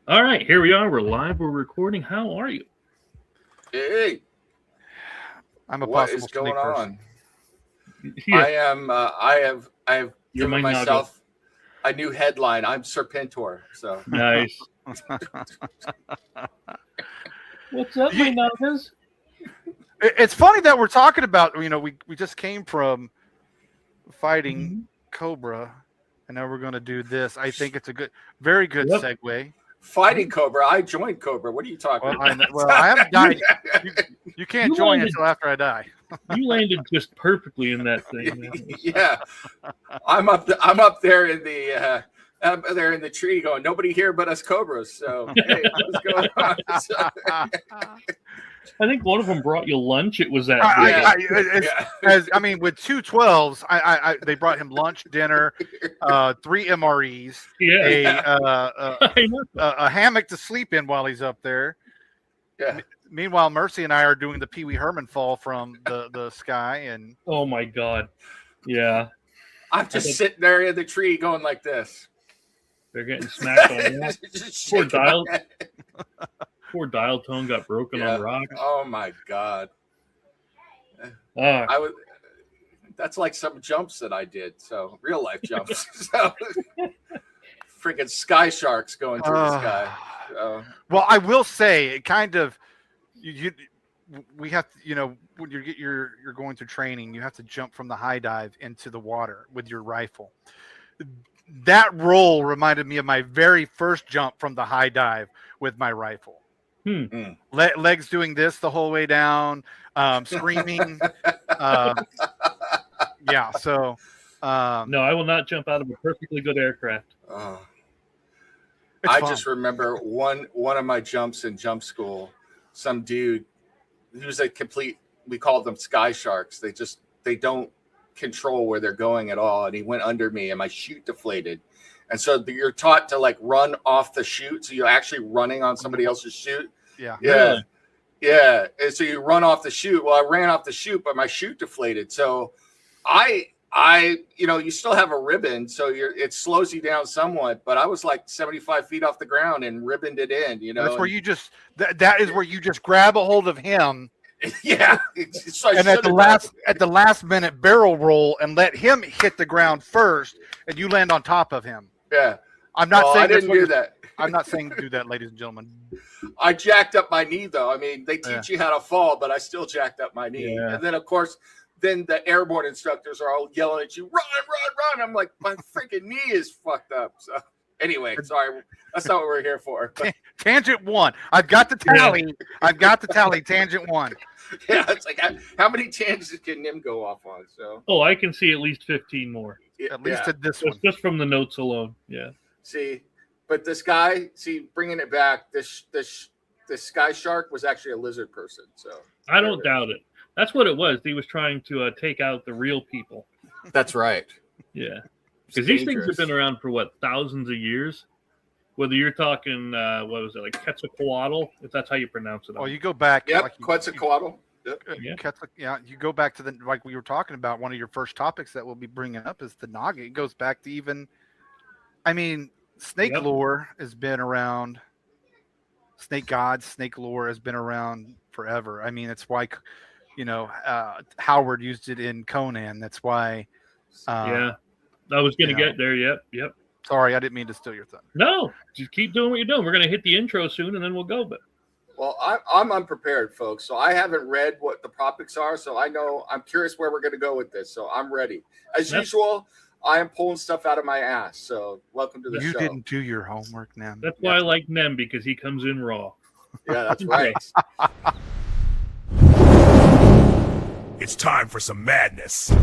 All right, here we are. We're live. We're recording. How are you? Hey, I'm a what possible is going snake person. on? Yeah, I am. I have You're given my Naga. myself a new headline. I'm Serpentor. So nice. What's up, my Nagas? It's funny that we're talking about. We just came from fighting Cobra, and now we're going to do this. I think it's a very good segue. fighting Cobra. I joined Cobra. What are you talking about? I haven't died. You can't join until after I die. You landed just perfectly in that thing. Yeah, I'm up there in the. They're in the tree going, nobody here but us Cobras. So, hey, what's going on? I think one of them brought you lunch. It was that. With 2 12s, they brought him lunch, dinner, 3 MREs, a hammock to sleep in while he's up there. Yeah. Meanwhile, Mercy and I are doing the Pee Wee Herman fall from the sky. And oh my God. Yeah. I'm just sitting there in the tree going like this. They're getting smacked on. Poor dial tone got broken on rocks. Oh my God! That's like some jumps that I did. So real life jumps. So freaking sky sharks going through the sky. Well, I will say it kind of we have to, when you're going through training, you have to jump from the high dive into the water with your rifle. That roll reminded me of my very first jump from the high dive with my rifle. Legs doing this the whole way down, screaming. Yeah. So, no, I will not jump out of a perfectly good aircraft. I just remember one of my jumps in jump school. Some dude, he was a complete. We called them sky sharks. They don't control where they're going at all, and he went under me and my chute deflated, and so you're taught to like run off the chute, so you're actually running on somebody else's chute. And so you run off the chute. Well, I ran off the chute, but my chute deflated, so I you still have a ribbon, so it slows you down somewhat, but I was like 75 feet off the ground and ribboned it in. That's where you just that is where you just grab a hold of him. Yeah, and at the last minute barrel roll and let him hit the ground first, and you land on top of him. Yeah, I'm not saying I didn't do that. I'm not saying to do that, ladies and gentlemen. I jacked up my knee, though. I mean, they teach you how to fall, but I still jacked up my knee. Yeah. And then, of course, the airborne instructors are all yelling at you, run. I'm like, my freaking knee is fucked up. So anyway, sorry, that's not what we're here for. But. Tangent 1. I've got the tally. I've got the tally. Tangent 1. Yeah, it's like how many tangents can Nim go off on? So I can see at least 15 more. At least at this one. Just from the notes alone. Yeah. See, but this guy, bringing it back, this sky shark was actually a lizard person. So I don't doubt it. That's what it was. He was trying to take out the real people. That's right. Yeah, because these things have been around for thousands of years. Whether you're talking, what was it, like Quetzalcoatl, if that's how you pronounce it. Oh, you go back. Yep, Quetzalcoatl. Yep. You go back to like we were talking about, one of your first topics that we'll be bringing up is the Naga. It goes back to snake lore has been around. Snake gods, snake lore has been around forever. I mean, it's why, Howard used it in Conan. That's why. I was going to get there. Yep. Sorry, I didn't mean to steal your thunder. No, just keep doing what you're doing. We're going to hit the intro soon, and then we'll go. But well, I'm unprepared, folks. So I haven't read what the topics are. So I'm curious where we're going to go with this. So I'm ready. As usual, I am pulling stuff out of my ass. So welcome to the show. You didn't do your homework, Nem. That's why I like Nem, because he comes in raw. Yeah, that's right. It's time for some madness.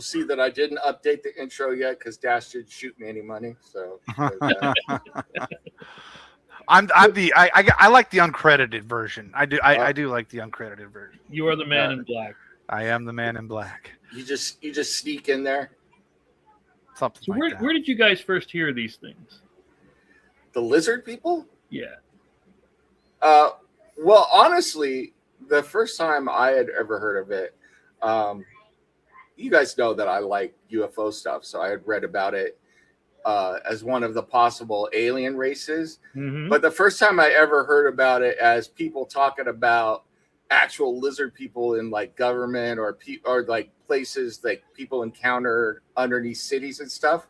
see that I didn't update the intro yet because Dash didn't shoot me any money. So I like the uncredited version. I do like the uncredited version. You are the man in black. I am the man in black. You just sneak in there. Something So like that. where did you guys first hear these things? The lizard people? Yeah. Well, honestly, the first time I had ever heard of it, you guys know that I like UFO stuff, so I had read about it as one of the possible alien races. Mm-hmm. But the first time I ever heard about it as people talking about actual lizard people in like government or like places like people encounter underneath cities and stuff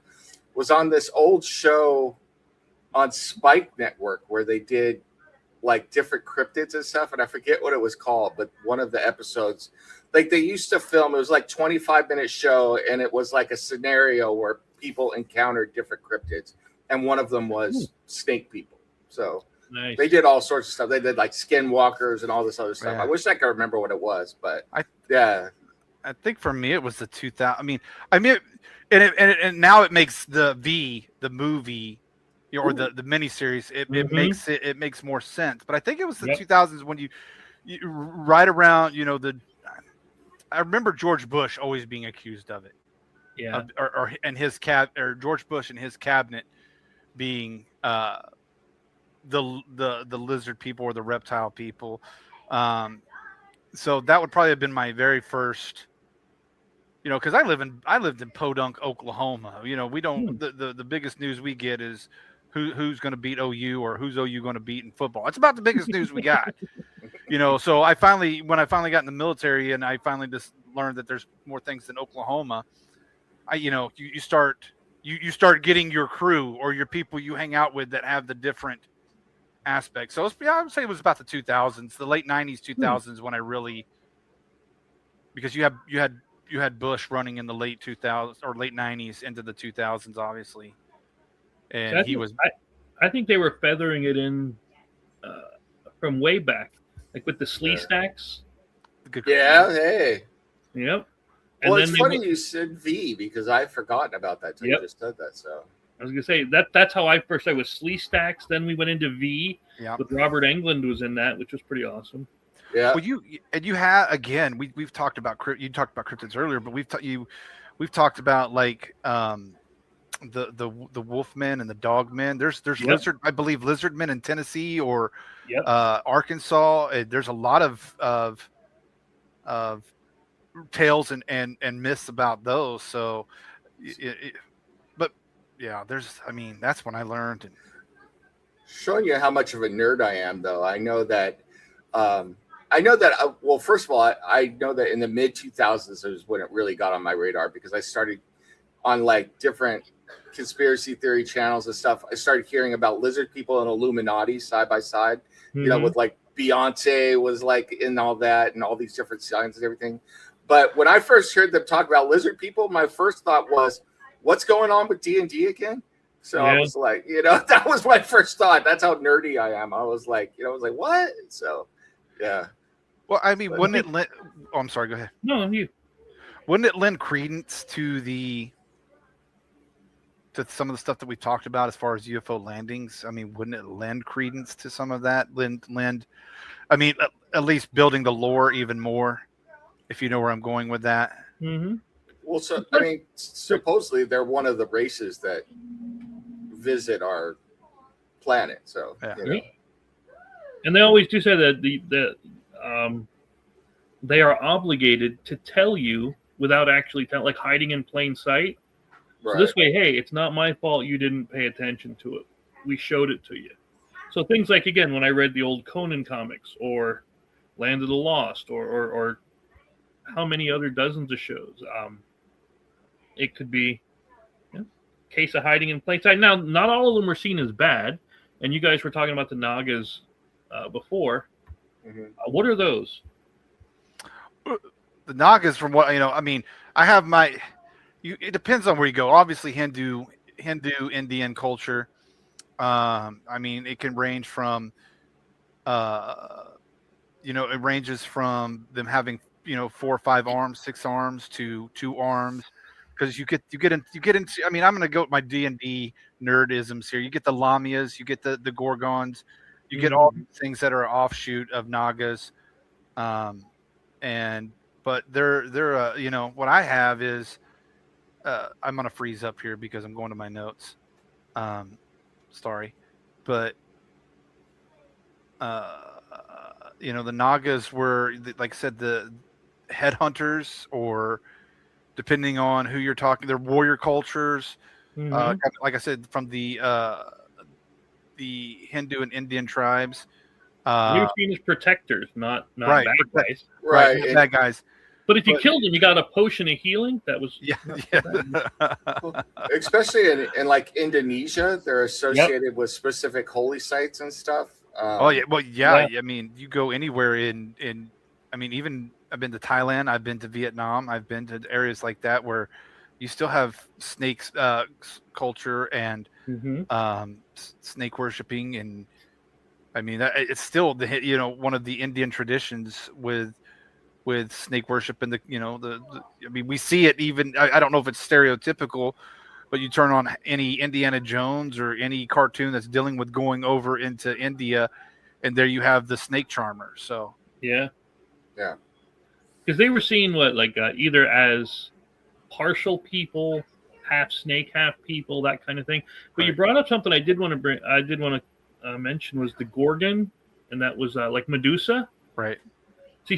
was on this old show on Spike Network where they did like different cryptids and stuff, and I forget what it was called, but one of the episodes, like they used to film, it was like 25-minute show, and it was like a scenario where people encountered different cryptids, and one of them was snake people. So nice. They did all sorts of stuff. They did like skinwalkers and all this other stuff. Yeah. I wish I could remember what it was, but I think for me it was the 2000. And now it makes the movie or the miniseries. It makes more sense. But I think it was the 2000s when you right around I remember George Bush always being accused of it. Yeah. George Bush and his cabinet being the lizard people or the reptile people. So that would probably have been my very first, because I lived in Podunk, Oklahoma. We don't the biggest news we get is who's going to beat OU or who's OU going to beat in football. It's about the biggest news we got. So when I finally got in the military and I finally just learned that there's more things than Oklahoma, you start getting your crew or your people you hang out with that have the different aspects. So I would say it was about the 2000s, the late 90s, 2000s when I really, because you had Bush running in the late 2000s or late 90s into the 2000s, obviously. And I think they were feathering it in from way back, like with the slee stacks. Yeah, hey. Yep. And well, it's funny you said V because I've forgotten about that until you just said that. So I was gonna say that's how I first started with slee stacks. Then we went into V. Yep. With Robert Englund was in that, which was pretty awesome. Yeah. Well, you have again. We've talked about you talked about cryptids earlier, but we've talked about like the wolfmen and the dogmen. There's lizard, I believe lizardmen in Tennessee or Arkansas. There's a lot of tales and myths about those. So, but yeah, that's when I learned. And showing you how much of a nerd I am, though. I know that. Well, first of all, I know that in the mid 2000s is when it really got on my radar because I started on like different conspiracy theory channels and stuff. I started hearing about lizard people and Illuminati side by side. With like Beyonce was like in all that and all these different signs and everything. But when I first heard them talk about lizard people, my first thought was, "What's going on with D&D again?" So I was like, that was my first thought. That's how nerdy I am. I was like, what? So, yeah. Well, I mean, wouldn't it lend? Oh, I'm sorry. Go ahead. No, you. Wouldn't it lend credence to some of the stuff that we talked about as far as UFO landings? I mean, wouldn't it lend credence to some of that? I mean, at least building the lore even more, if you know where I'm going with that. Mm-hmm. Well, so I mean, supposedly they're one of the races that visit our planet. So, and they always do say that they are obligated to tell you without actually telling, like hiding in plain sight. Right. So this way, hey, it's not my fault you didn't pay attention to it. We showed it to you. So things like, again, when I read the old Conan comics or Land of the Lost or how many other dozens of shows, it could be case of hiding in plain sight. Now, not all of them were seen as bad, and you guys were talking about the Nagas before. Mm-hmm. What are those? The Nagas, from what I mean, I have my. It depends on where you go. Obviously, Hindu, Indian culture. I mean, it can range from, it ranges from them having 4 or 5 arms, 6 arms to 2 arms. because you get into. I mean, I'm gonna go with my D&D nerdisms here. You get the Lamias, you get the Gorgons, you get all these things that are an offshoot of Nagas, but they're you know, what I have is I'm gonna freeze up here because I'm going to my notes. Sorry, but you know, the Nagas were, like I said, the headhunters, or depending on who you're talking, they're warrior cultures. Like I said, from the Hindu and Indian tribes. They were seen as protectors, not right, bad guys. Right, not bad guys. But if you killed them, you got a potion of healing. That was especially in like Indonesia, they're associated with specific holy sites and stuff. I mean, you go anywhere in I mean, even I've been to Thailand, I've been to Vietnam, I've been to areas like that where you still have snakes culture and snake worshiping, and I mean it's still one of the Indian traditions with snake worship, and I mean, we see it even. I don't know if it's stereotypical, but you turn on any Indiana Jones or any cartoon that's dealing with going over into India, and there you have the snake charmer. So yeah, because they were seen either as partial people, half snake, half people, that kind of thing. But you brought up something I did want to mention was the Gorgon, and that was like Medusa. Right. See,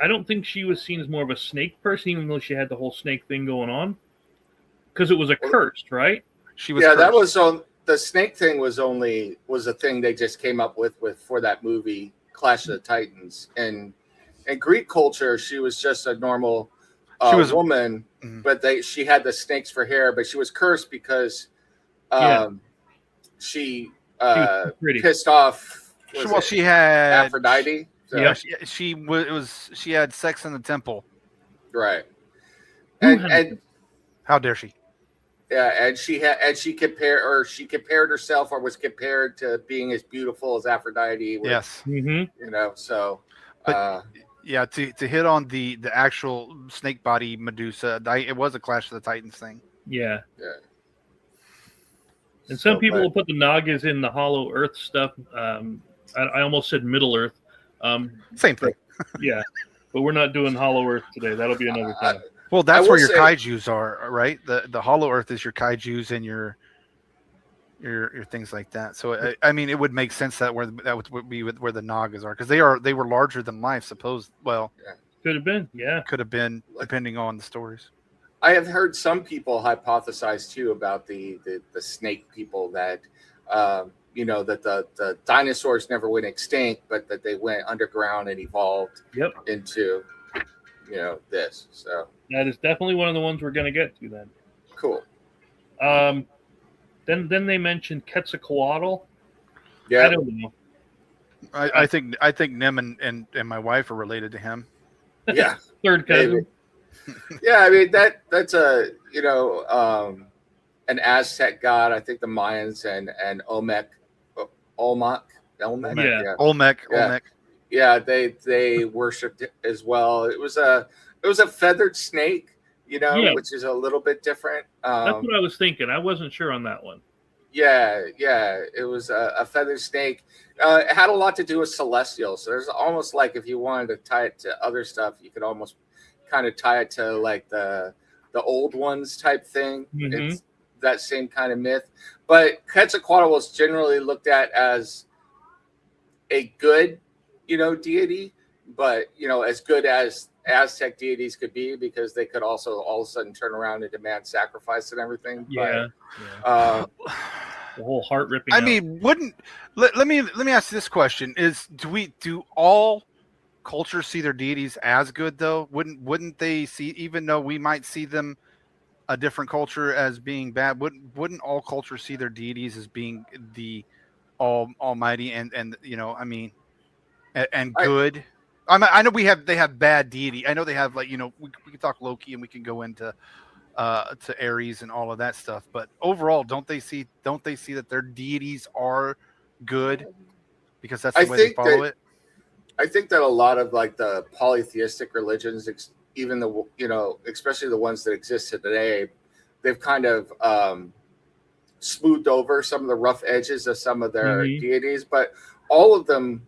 I don't think she was seen as more of a snake person, even though she had the whole snake thing going on, because it was a cursed, right? She was. Yeah, cursed. That was on the snake thing. Was a thing they just came up with for that movie Clash of the Titans. And in Greek culture, she was just a normal woman, but she had the snakes for hair. But she was cursed because she pissed off. She had Aphrodite. So. Yeah, she had sex in the temple. Right. And how dare she? Yeah, and she compared herself, or was compared to being as beautiful as Aphrodite. Yes. You know, so but, to hit on the actual snake body Medusa, it was a Clash of the Titans thing. Yeah. And some people will put the Nagas in the Hollow Earth stuff. I almost said Middle Earth. Same thing. Yeah, but we're not doing Hollow Earth today. That'll be another time. Well, that's where your kaijus are, right? The Hollow Earth is your kaijus and your things like that. So I mean, it would make sense that would be where the Nagas are, because they were larger than life. Could have been, could have been, depending on the stories. I have heard some people hypothesize too about the snake people that. That the dinosaurs never went extinct, but that they went underground and evolved into, this. So that is definitely one of the ones we're going to get to then. Cool. Then they mentioned Quetzalcoatl. Yeah. I don't know. I think Nim and my wife are related to him. Yeah. Third cousin. Yeah, I mean that's a an Aztec god. I think the Mayans and Olmec. Yeah, they worshipped it as well. It was a feathered snake, which is a little bit different. That's what I was thinking. I wasn't sure on that one. Yeah, it was a feathered snake. It had a lot to do with celestial. So there's almost like, if you wanted to tie it to other stuff, you could almost kind of tie it to like the old ones type thing. It's that same kind of myth. But Quetzalcoatl was generally looked at as a good, deity, but as good as Aztec deities could be, because they could also all of a sudden turn around and demand sacrifice and everything. The whole heart ripping. I mean, let me ask you this question: do all cultures see their deities as good though? Wouldn't they see, even though we might see them a different culture as being bad, wouldn't all cultures see their deities as being the almighty and I mean, and good? I know they have bad deity. I know they have, we can talk Loki and we can go into to Ares and all of that stuff. But overall, don't they see that their deities are good because that's the way they follow it? I think that a lot of like the polytheistic religions even the, especially the ones that exist today, they've kind of smoothed over some of the rough edges of some of their deities, but all of them,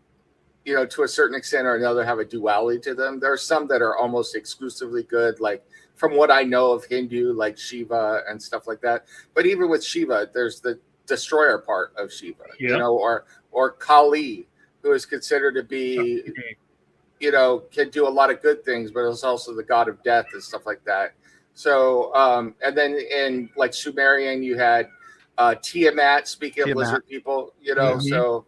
to a certain extent or another, have a duality to them. There are some that are almost exclusively good, like from what I know of Hindu, like Shiva and stuff like that. But even with Shiva, there's the destroyer part of Shiva, or Kali, who is considered to be, can do a lot of good things, but is also the god of death and stuff like that. So, and then in like Sumerian, you had Tiamat, speaking of lizard people, so,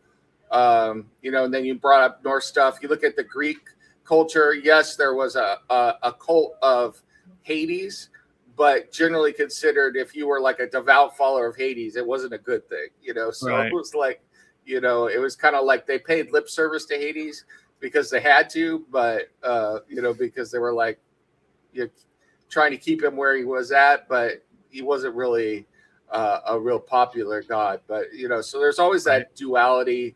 and then you brought up Norse stuff. You look at the Greek culture. Yes, there was a cult of Hades, but generally considered, if you were like a devout follower of Hades, it wasn't a good thing, so it was like, it was kind of like they paid lip service to Hades because they had to, but, because they were like, trying to keep him where he was at, but he wasn't really a real popular god. But, so there's always that duality.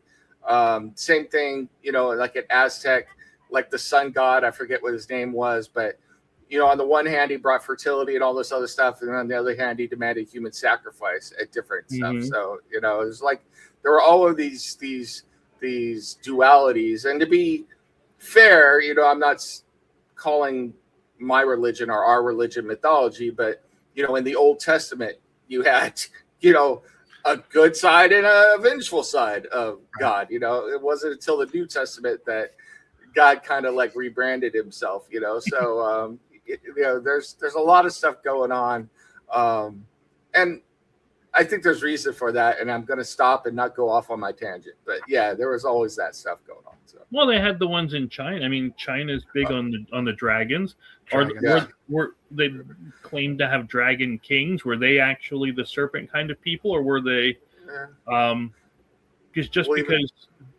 Same thing, like at Aztec, like the sun god, I forget what his name was, but, on the one hand, he brought fertility and all this other stuff. And on the other hand, he demanded human sacrifice at different stuff. So, it was like, there were all of these dualities. And to be fair, I'm not calling my religion or our religion mythology, but, in the Old Testament, you had, a good side and a vengeful side of God. It wasn't until the New Testament that God kind of like rebranded himself, so, there's a lot of stuff going on. And I think there's reason for that. And I'm going to stop and not go off on my tangent, but yeah, there was always that stuff going on. So. Well, they had the ones in China. I mean, China's big on the dragons. Were they claimed to have dragon kings? Were they actually the serpent kind of people, or were they? Because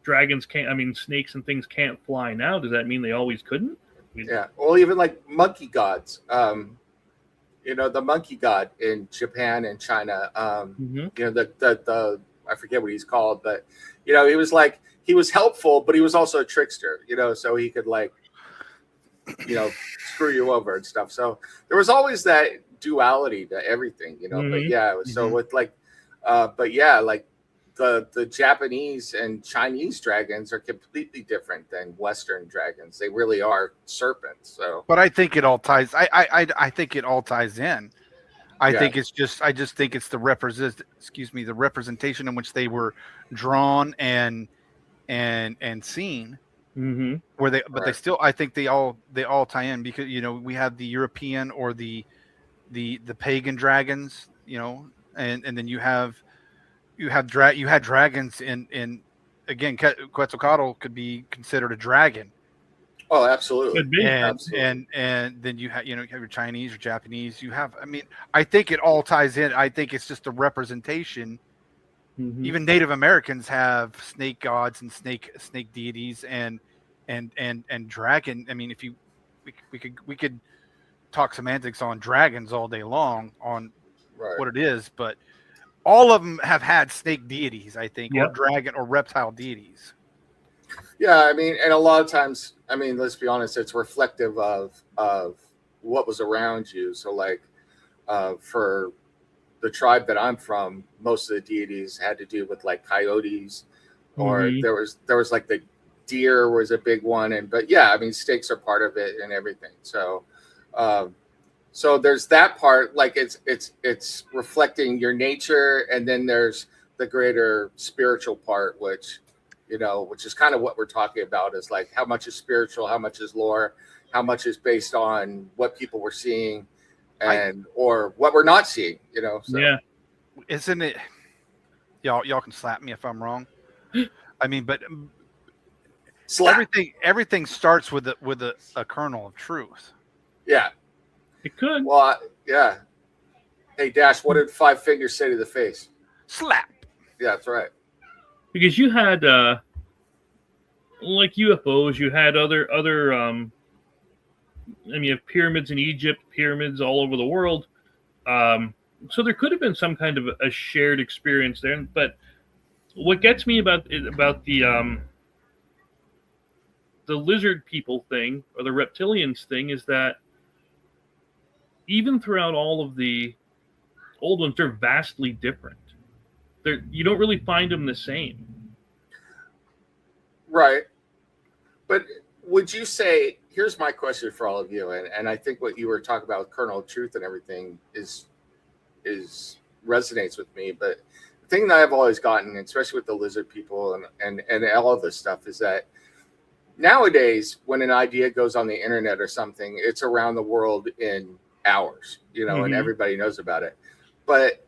dragons can't. I mean, snakes and things can't fly now. Does that mean they always couldn't? Yeah. Well, even like monkey gods. The monkey god in Japan and China. The I forget what he's called, but he was helpful, but he was also a trickster. So he could like, screw you over and stuff. So there was always that duality to everything. But yeah, so with like, but yeah, like the Japanese and Chinese dragons are completely different than Western dragons. They really are serpents. So, but I think it all ties. I think it all ties in. I think it's just. I just think it's the representation in which they were drawn and seen. Where they, but they still. I think they all tie in because we have the European or the pagan dragons. And then you had dragons in again, Quetzalcoatl could be considered a dragon. Oh, absolutely. Could be. And then you have your Chinese or Japanese. I think it all ties in. I think it's just a representation. Even Native Americans have snake gods and snake deities and dragon. I mean, we could talk semantics on dragons all day long on what it is, but all of them have had snake deities, I think, or dragon or reptile deities. Yeah, I mean, and a lot of times, let's be honest, it's reflective of what was around you. So, like, for the tribe that I'm from, most of the deities had to do with like coyotes, or there was like the deer was a big one, but snakes are part of it and everything. So, so there's that part, like it's reflecting your nature, and then there's the greater spiritual part, which is kind of what we're talking about, is like how much is spiritual, how much is lore, how much is based on what people were seeing or what we're not seeing, So. Yeah. Isn't it? Y'all can slap me if I'm wrong. But everything starts with a kernel of truth. Yeah. It could. Well, yeah. Hey, Dash, what did Five Fingers say to the face? Slap. Yeah, that's right. Because you had like UFOs, you had other you have pyramids in Egypt, pyramids all over the world. So there could have been some kind of a shared experience there. But what gets me about the lizard people thing or the reptilians thing is that even throughout all of the old ones, they're vastly different. You don't really find them the same. Right. But would you say, here's my question for all of you, and I think what you were talking about with kernel of truth and everything is resonates with me. But the thing that I've always gotten, especially with the lizard people and all of this stuff, is that nowadays when an idea goes on the internet or something, it's around the world in hours, and everybody knows about it. But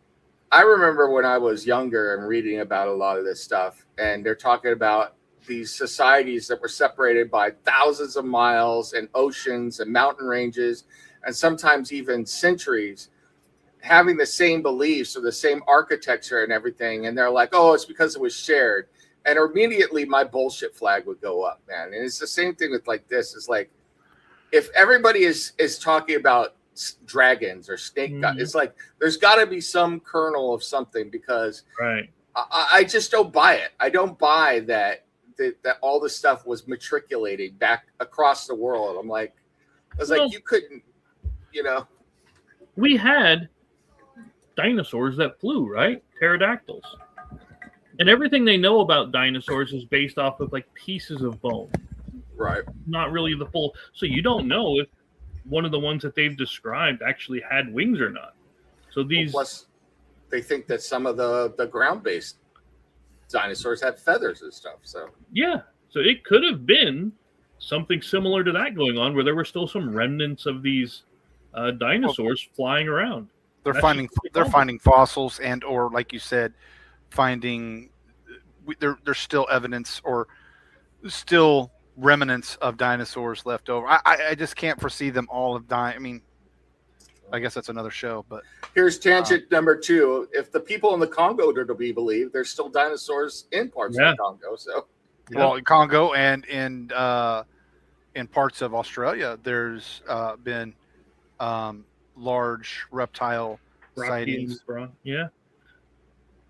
I remember when I was younger and reading about a lot of this stuff, and they're talking about these societies that were separated by thousands of miles and oceans and mountain ranges, and sometimes even centuries, having the same beliefs or the same architecture and everything. And they're like, oh, it's because it was shared. And immediately my bullshit flag would go up, man. And it's the same thing with like this. It's like, if everybody is talking about dragons or snake gods, it's like, there's got to be some kernel of something, because I just don't buy it. I don't buy that all this stuff was matriculated back across the world. I'm like, like, you couldn't, We had dinosaurs that flew, right? Pterodactyls. And everything they know about dinosaurs is based off of like pieces of bone. Right. Not really the full. So you don't know if one of the ones that they've described actually had wings or not. So these. Well, plus, they think that some of the ground-based dinosaurs had feathers and stuff. So yeah. So it could have been something similar to that going on, where there were still some remnants of these dinosaurs flying around. They're finding fossils, and or like you said, there's still evidence or still remnants of dinosaurs left over. I just can't foresee them all have died. I mean, I guess that's another show. But here's tangent number 2. If the people in the Congo are to be believed, there's still dinosaurs in parts of the Congo. So well, in Congo and in parts of Australia, there's been large reptile sightings.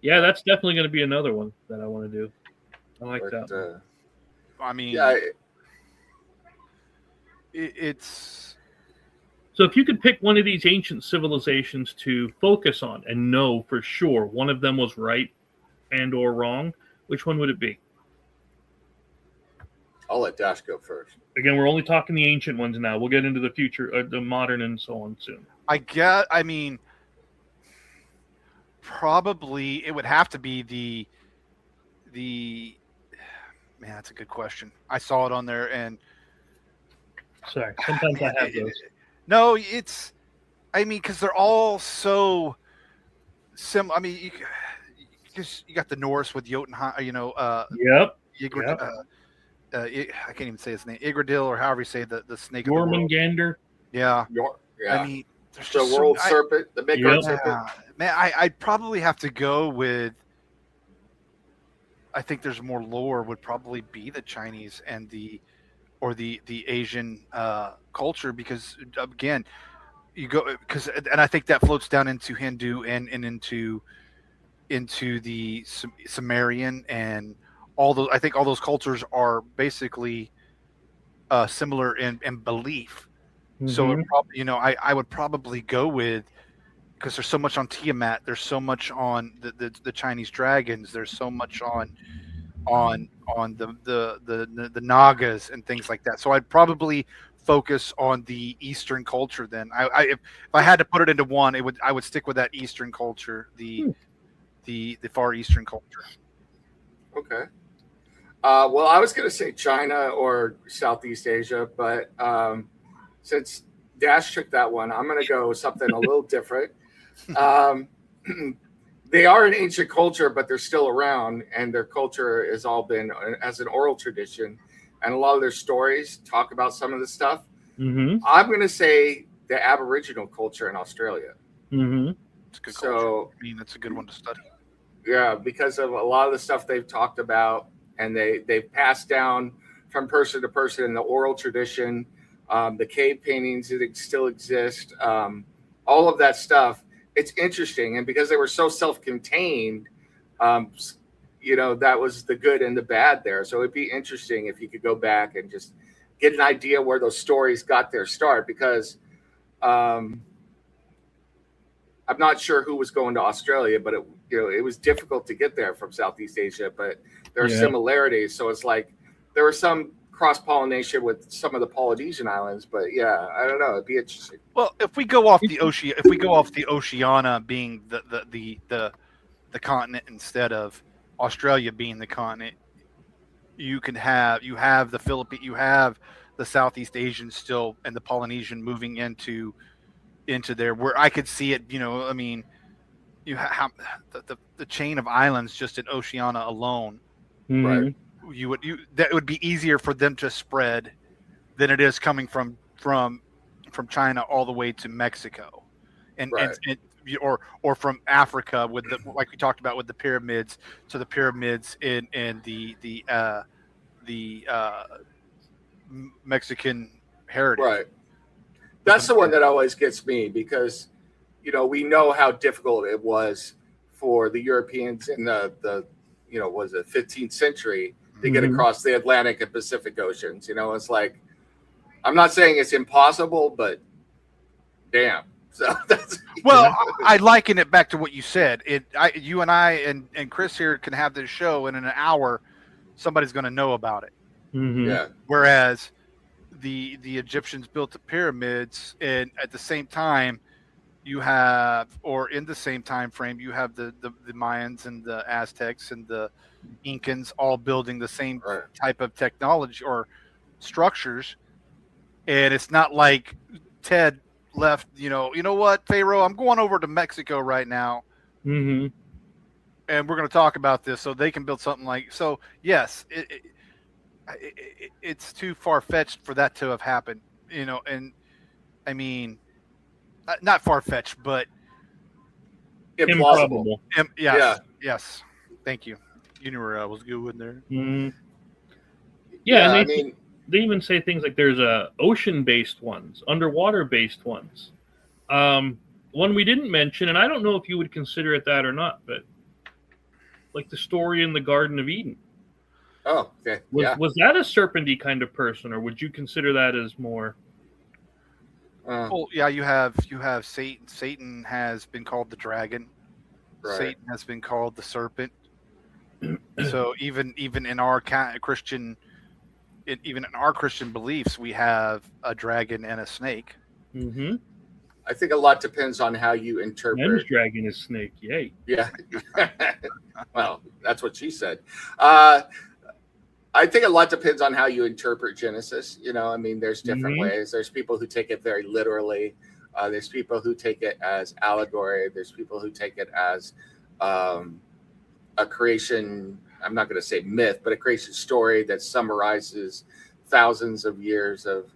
Yeah, that's definitely going to be another one that I want to do. I like that. I mean, it's so if you could pick one of these ancient civilizations to focus on and know for sure one of them was right and or wrong, which one would it be? I'll let Dash go first. Again, we're only talking the ancient ones now. We'll get into the future, the modern, and so on soon. I mean, probably it would have to be the man. That's a good question. I saw it on there, and sorry, sometimes I have those. No, it's. I mean, because they're all so similar. I mean, you got the Norse with Jotunheim. Yep. I can't even say his name, Yggdrasil, or however you say the snake. Jormungandr. Yeah. Yeah. I mean, the world serpent, the Midgard serpent. Man, I'd probably have to go with. I think there's more lore would probably be the Chinese and the Asian culture, because again, you go and I think that floats down into Hindu and into the Sumerian and all those. I think all those cultures are basically similar in belief. So it probably, I would probably go with, because there's so much on Tiamat, there's so much on the Chinese dragons, there's so much on the Nagas and things like that. So I'd probably focus on the Eastern culture. Then if I had to put it into one, I would stick with that Eastern culture, the Far Eastern culture. Okay. Well, I was going to say China or Southeast Asia, but since Dash took that one, I'm going to go something a little different. They are an ancient culture, but they're still around, and their culture has all been as an oral tradition, and a lot of their stories talk about some of the stuff. I'm going to say the Aboriginal culture in Australia. It's a good culture. I mean, that's a good one to study. Yeah, because of a lot of the stuff they've talked about, and they've passed down from person to person in the oral tradition. The cave paintings that still exist, all of that stuff. It's interesting, and because they were so self-contained, that was the good and the bad there. So it'd be interesting if you could go back and just get an idea where those stories got their start, because I'm not sure who was going to Australia, but it was difficult to get there from Southeast Asia. But there are similarities, so it's like there was some cross-pollination with some of the Polynesian islands. But yeah, I don't know. It'd be interesting. Well, if we go off the Oceania being the continent instead of Australia being the continent, you have the Philippines, you have the Southeast Asian still, and the Polynesian moving into there, where I could see it. I mean, you have the chain of islands just in Oceania alone, right? That would be easier for them to spread than it is coming from China all the way to Mexico, and or from Africa with like we talked about with the pyramids, to the pyramids in the Mexican heritage. Right. That's the one that always gets me, because we know how difficult it was for the Europeans in the was it 15th century to get across the Atlantic and Pacific Oceans. It's like, I'm not saying it's impossible, but damn. So that's I liken it back to what you said. You and I and Chris here can have this show, and in an hour, somebody's going to know about it. Yeah. Whereas the Egyptians built the pyramids, and at the same time, in the same time frame, you have the Mayans and the Aztecs and the Incans all building the same type of technology or structures. And it's not like Ted left, you know what, Pharaoh, I'm going over to Mexico right now. And we're going to talk about this so they can build something yes, it's too far-fetched for that to have happened, and I mean, not far-fetched, but implausible. Yes. Thank you. You knew where I was going there. Yeah, and they even say things like there's ocean-based ones, underwater-based ones. One we didn't mention, and I don't know if you would consider it that or not, but like the story in the Garden of Eden. Oh, okay. Was that a serpenty kind of person, or would you consider that as more? Well, yeah, you have Satan. Satan has been called the dragon. Right. Satan has been called the serpent. So even in our Christian, even in our Christian beliefs, we have a dragon and a snake. I think a lot depends on how you interpret. Men's dragon is snake, yay! Yeah. Well, that's what she said. I think a lot depends on how you interpret Genesis. I mean, there's different ways. There's people who take it very literally. There's people who take it as allegory. There's people who take it as a creation. I'm not going to say myth, but a creation story that summarizes thousands of years of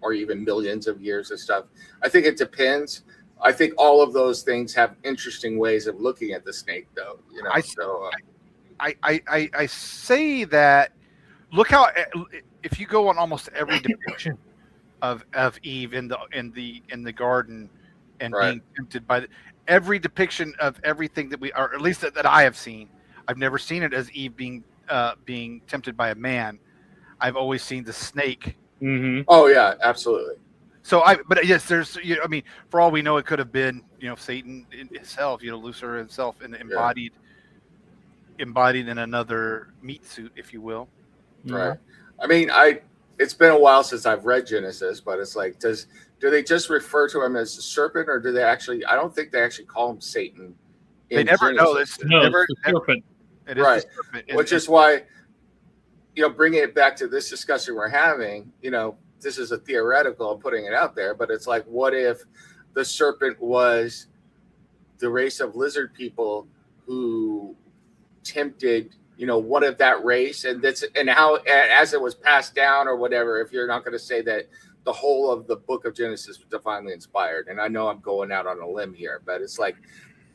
or even millions of years of stuff. I think it depends. I think all of those things have interesting ways of looking at the snake, though. I say that. Look how, if you go on almost every depiction of Eve in the garden and being tempted by every depiction of everything that or at least that I have seen, I've never seen it as Eve being tempted by a man. I've always seen the snake. Oh yeah, absolutely. So but yes, there's, I mean, for all we know, it could have been, Satan himself, Lucifer himself, and embodied in another meat suit, if you will. Right. I mean, it's been a while since I've read Genesis, but it's like, do they just refer to him as the serpent, or do they actually? I don't think they actually call him Satan. They never know. It's the serpent. It is right. The serpent. Which is why, bringing it back to this discussion we're having, this is a theoretical, I'm putting it out there, but it's like, what if the serpent was the race of lizard people who tempted, one of that race, and how, as it was passed down or whatever, if you're not going to say that the whole of the book of Genesis was divinely inspired. And I know I'm going out on a limb here, but it's like,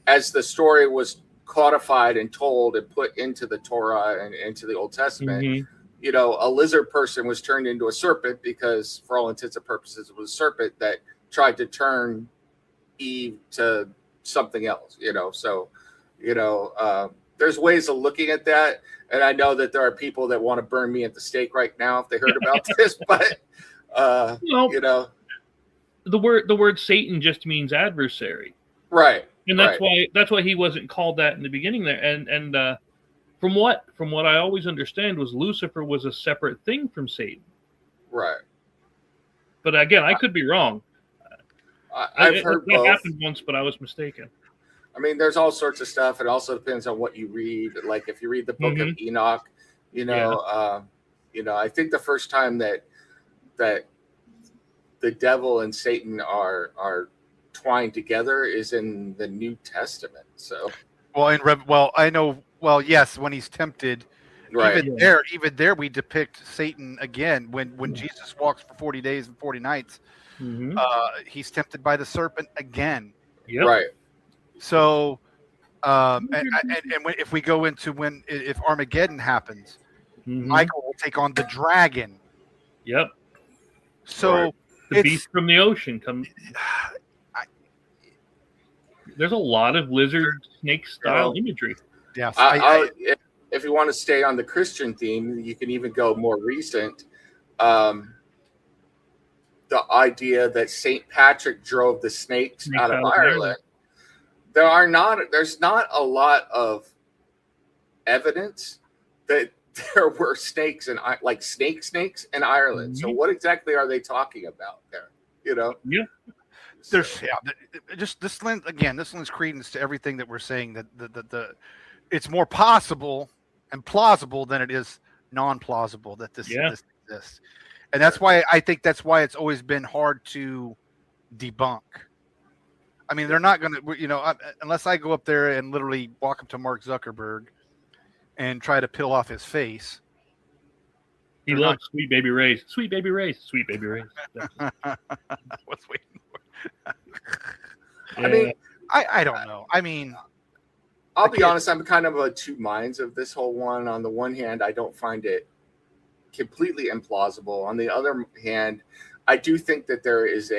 as the story was codified and told and put into the Torah and into the Old Testament, a lizard person was turned into a serpent because, for all intents and purposes, it was a serpent that tried to turn Eve to something else, So, there's ways of looking at that. And I know that there are people that want to burn me at the stake right now if they heard about this, but, the word Satan just means adversary. Right. And that's why he wasn't called that in the beginning there. And from what I always understand was Lucifer was a separate thing from Satan. Right. But again, I could be wrong. I've heard both. That happened once, but I was mistaken. I mean, there's all sorts of stuff. It also depends on what you read. Like if you read the Book of Enoch, I think the first time that the devil and Satan are twined together is in the New Testament. So, yes, when he's tempted, right. Even there, we depict Satan again when Jesus walks for 40 days and 40 nights. He's tempted by the serpent again. Yep. Right. So, if we go into if Armageddon happens, Michael will take on the dragon. Yep. So the beast from the ocean comes. There's a lot of lizard snake style imagery. Yes. If you want to stay on the Christian theme, you can even go more recent. The idea that St. Patrick drove the snakes out of Ireland. There's not a lot of evidence that there were snakes snakes in Ireland. So what exactly are they talking about there? Yeah. There's just this lends credence to everything that we're saying, that the it's more possible and plausible than it is non-plausible that this exists. And that's why I think it's always been hard to debunk. I mean, they're not going to, unless I go up there and literally walk up to Mark Zuckerberg and try to peel off his face. He loves Sweet Baby Ray's. Sweet Baby Ray's. Sweet Baby Ray's. I was waiting for I mean, I don't know. I mean, I'll be honest, I'm kind of two minds of this whole one. On the one hand, I don't find it completely implausible. On the other hand, I do think that there is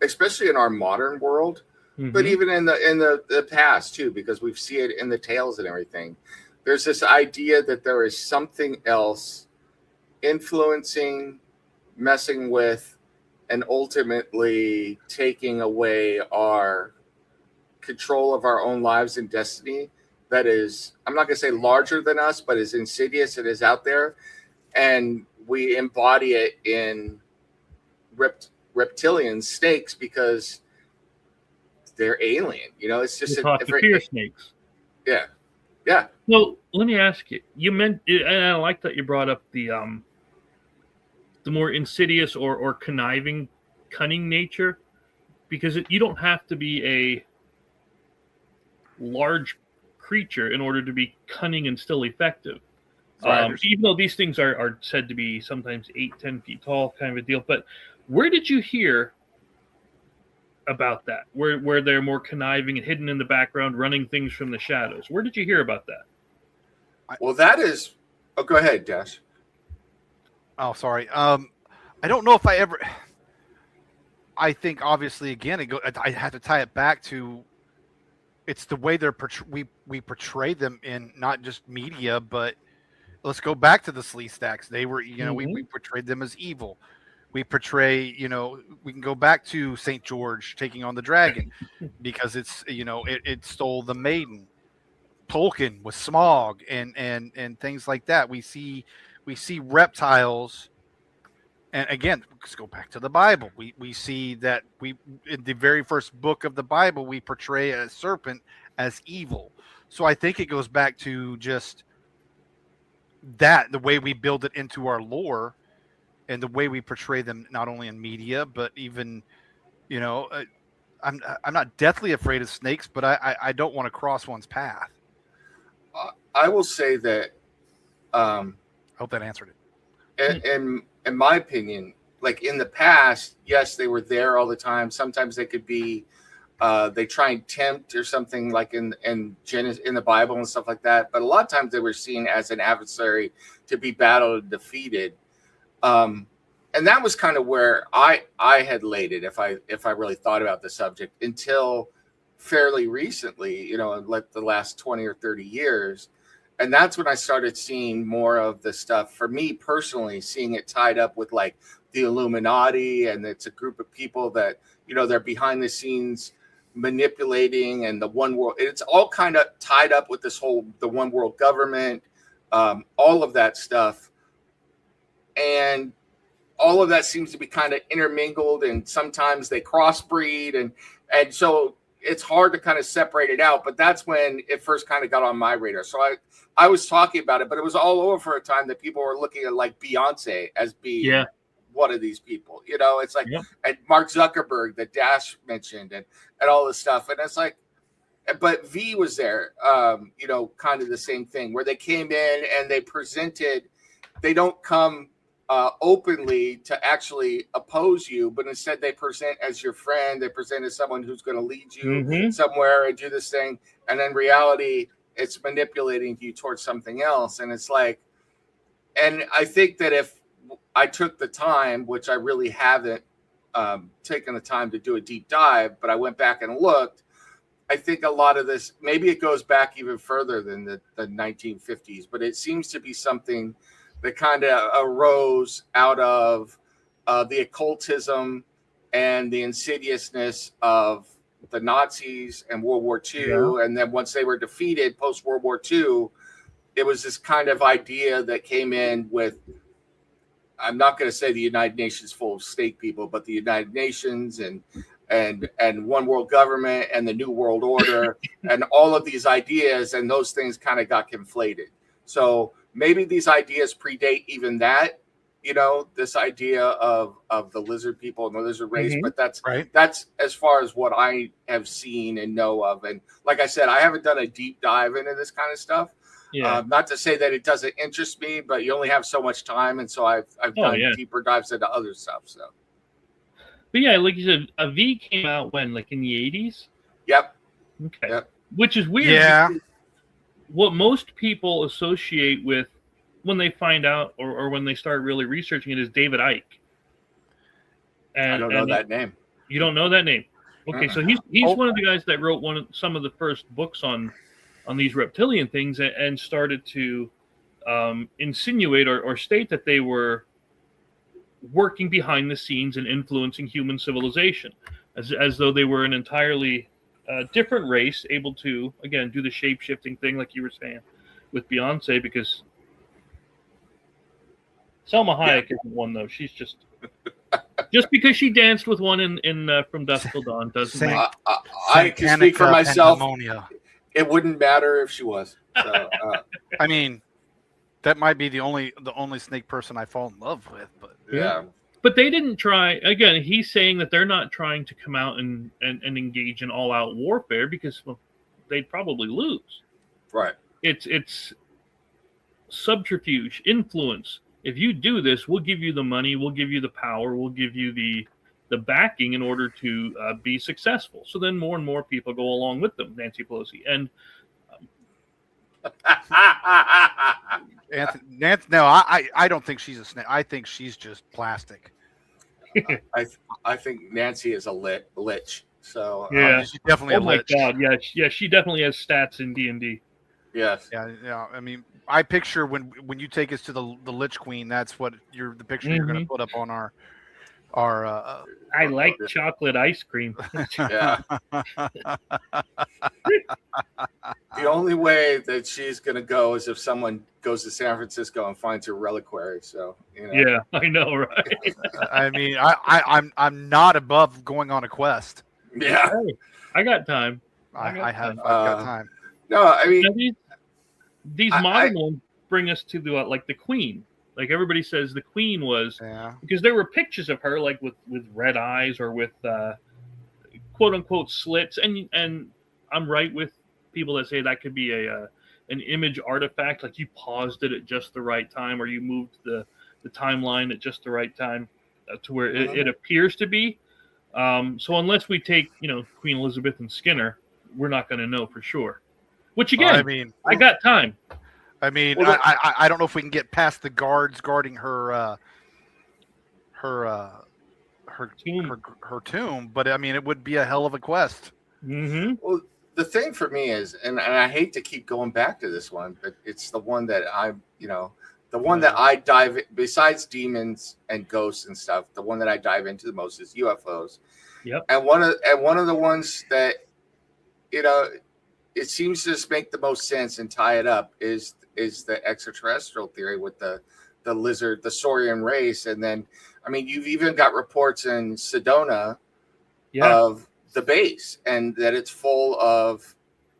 especially in our modern world, but even in the past too, because we see it in the tales and everything. There's this idea that there is something else influencing, messing with, and ultimately taking away our control of our own lives and destiny. That is, I'm not going to say larger than us, but is insidious. It is out there, and we embody it in reptilian snakes because they're alien. It's just fear snakes. Yeah. Well, let me ask you. You meant, and I like that you brought up the more insidious or cunning nature, because you don't have to be a large creature in order to be cunning and still effective. Even though these things are said to be sometimes 8-10 feet tall, kind of a deal. But where did you hear about that? Where they're more conniving and hidden in the background, running things from the shadows? Where did you hear about that? Well, that is. Oh, go ahead, Dash. Oh, sorry. I don't know if I ever. I think obviously again, I have to tie it back to. It's the way we portray them in not just media, but let's go back to the Slee Stacks. They were, we portrayed them as evil. We portray, we can go back to St. George taking on the dragon because it's, it stole the maiden. Tolkien with Smaug and things like that. We see reptiles. And again, let's go back to the Bible. We see that in the very first book of the Bible, we portray a serpent as evil. So I think it goes back to just that, the way we build it into our lore and the way we portray them, not only in media, but even, I'm not deathly afraid of snakes, but I don't want to cross one's path. I will say that. Hope that answered it. In my opinion, like in the past, yes, they were there all the time. Sometimes they could be, they try and tempt or something like in the Bible and stuff like that. But a lot of times they were seen as an adversary to be battled and defeated. And that was kind of where I had laid it if I really thought about the subject until fairly recently, like the last 20 or 30 years. And that's when I started seeing more of the stuff, for me personally, seeing it tied up with like the Illuminati, and it's a group of people that, they're behind the scenes manipulating and the one world. It's all kind of tied up with this whole the one world government, all of that stuff, and all of that seems to be kind of intermingled, and sometimes they crossbreed, and so it's hard to kind of separate it out. But that's when it first kind of got on my radar. So I was talking about it, but it was all over for a time that people were looking at like Beyonce as being one of these people. You know, it's like and Mark Zuckerberg that Dash mentioned, and all this stuff, and it's like, but V was there, you know, kind of the same thing where they came in and they presented. They don't come openly to actually oppose you, but instead they present as your friend. They present as someone who's going to lead you somewhere and do this thing, and in reality it's manipulating you towards something else. And it's like, and I think that if I took the time, which I really haven't taken the time to do a deep dive, but I went back and looked, I think a lot of this, maybe it goes back even further than the 1950s, but it seems to be something that kind of arose out of the occultism and the insidiousness of the Nazis and World War II. Yeah. And then once they were defeated post-World War II, it was this kind of idea that came in with, I'm not going to say the United Nations full of snake people, but the United Nations and one world government and the New World Order and all of these ideas, and those things kind of got conflated. So maybe these ideas predate even that, you know, this idea of the lizard people and the lizard race, but that's as far as what I have seen and know of. And like I said, I haven't done a deep dive into this kind of stuff. Yeah. Not to say that it doesn't interest me, but you only have so much time, and so I've done deeper dives into other stuff. So, but yeah, like you said, a V came out when, like in the 80s. Yep. Okay. Yep. Which is weird. Yeah. What most people associate with when they find out or when they start really researching it is David Icke. And I don't know that name. You don't know that name? Okay, so he's one of the guys that wrote some of the first books on these reptilian things, and started to insinuate or state that they were working behind the scenes and influencing human civilization, as though they were an entirely different race, able to, again, do the shape-shifting thing like you were saying with Beyonce, because Selma Hayek isn't one, though. She's just because she danced with one in From Dusk Till Dawn doesn't make I can speak for myself. It wouldn't matter if she was. So, I mean, that might be the only snake person I fall in love with, but yeah. But they didn't try. Again, he's saying that they're not trying to come out and engage in all-out warfare because, well, they'd probably lose. Right. It's subterfuge, influence. If you do this, we'll give you the money, we'll give you the power, we'll give you the backing in order to be successful. So then more and more people go along with them, Nancy Pelosi. And Nancy, no, I don't think she's a snake. I think she's just plastic. I think Nancy is a lich. So yeah, she's definitely a lich. Oh my God, yeah, she definitely has stats in D&D. Yes. Yeah. I mean, I picture when you take us to the Lich Queen, that's what the picture you're going to put up on our. I like chocolate ice cream. Yeah. The only way that she's going to go is if someone goes to San Francisco and finds her reliquary. So, you know. Yeah, I know, right? I mean, I'm not above going on a quest. Yeah, hey, I got time. I've got time. No, I mean, these modern ones bring us to the Queen. Like everybody says, the Queen was because there were pictures of her like with red eyes or with quote unquote slits, and I'm right with people that say that could be an image artifact, like you paused it at just the right time, or you moved the timeline at just the right time to where it appears to be. So unless we take Queen Elizabeth and Skinner, we're not going to know for sure. Which again, I mean, I got time. I mean, I don't know if we can get past the guards guarding her tomb, but I mean, it would be a hell of a quest. Mm-hmm. Well, the thing for me is, and I hate to keep going back to this one, but it's the one that that I dive, besides demons and ghosts and stuff, the one that I dive into the most is UFOs. Yep. And one of the ones that, it seems to just make the most sense and tie it up is the extraterrestrial theory with the lizard, the Saurian race. And then, I mean, you've even got reports in Sedona of the base, and that it's full of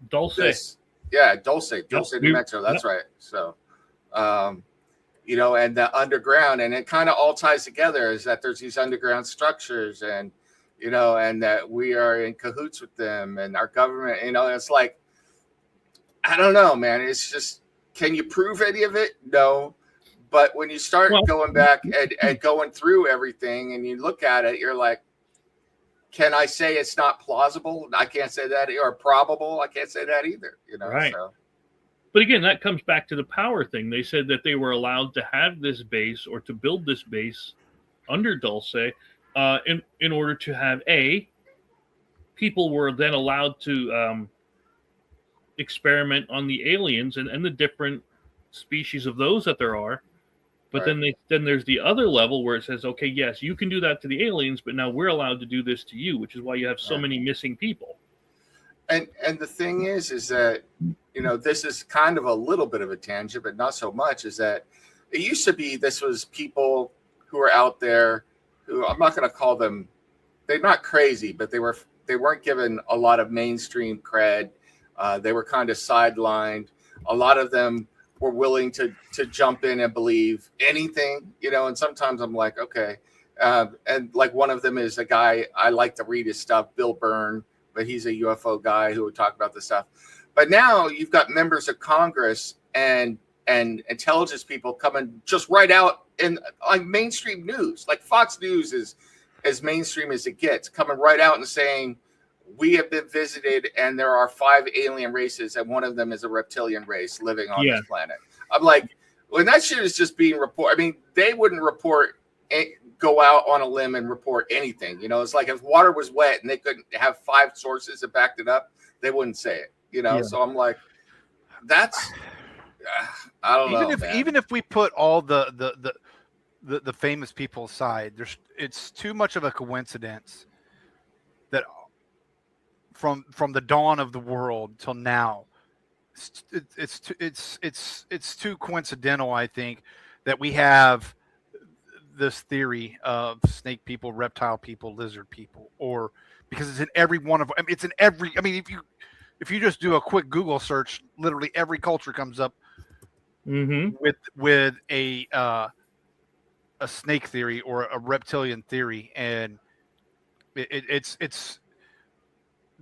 Dulce. Dulce, New Mexico. That's right. So, and the underground, and it kind of all ties together, is that there's these underground structures, and and that we are in cahoots with them and our government. It's like, I don't know, man. It's just, can you prove any of it? No. But when you start going back and going through everything, and you look at it, you're like, can I say it's not plausible? I can't say that. Or probable? I can't say that either. Right. So. But again, that comes back to the power thing. They said that they were allowed to have this base, or to build this base under Dulce, in order to have people were then allowed to experiment on the aliens and the different species of those that there are. But then there's the other level where it says, okay, yes, you can do that to the aliens, but now we're allowed to do this to you, which is why you have so many missing people. And the thing is that, this is kind of a little bit of a tangent, but not so much, is that it used to be, this was people who were out there who, I'm not going to call them, they're not crazy, but they weren't given a lot of mainstream cred. They were kind of sidelined. A lot of them were willing to jump in and believe anything, and sometimes I'm like, okay. And like one of them is a guy, I like to read his stuff, Bill Byrne, but he's a UFO guy who would talk about this stuff. But now you've got members of Congress and intelligence people coming just right out in like mainstream news, like Fox News is as mainstream as it gets, coming right out and saying, we have been visited and there are 5 alien races, and one of them is a reptilian race living on this planet. I'm like, when that shit is just being reported, I mean, they wouldn't go out on a limb and report anything. It's like if water was wet and they couldn't have 5 sources that backed it up, they wouldn't say it. So I'm like, that's, I don't know. Even if we put all the famous people aside, it's too much of a coincidence that from the dawn of the world till now, it's too coincidental, I think, that we have this theory of snake people, reptile people, lizard people, or because it's in every one of, I mean, it's in every, I mean, if you just do a quick Google search, literally every culture comes up with a snake theory or a reptilian theory, and it's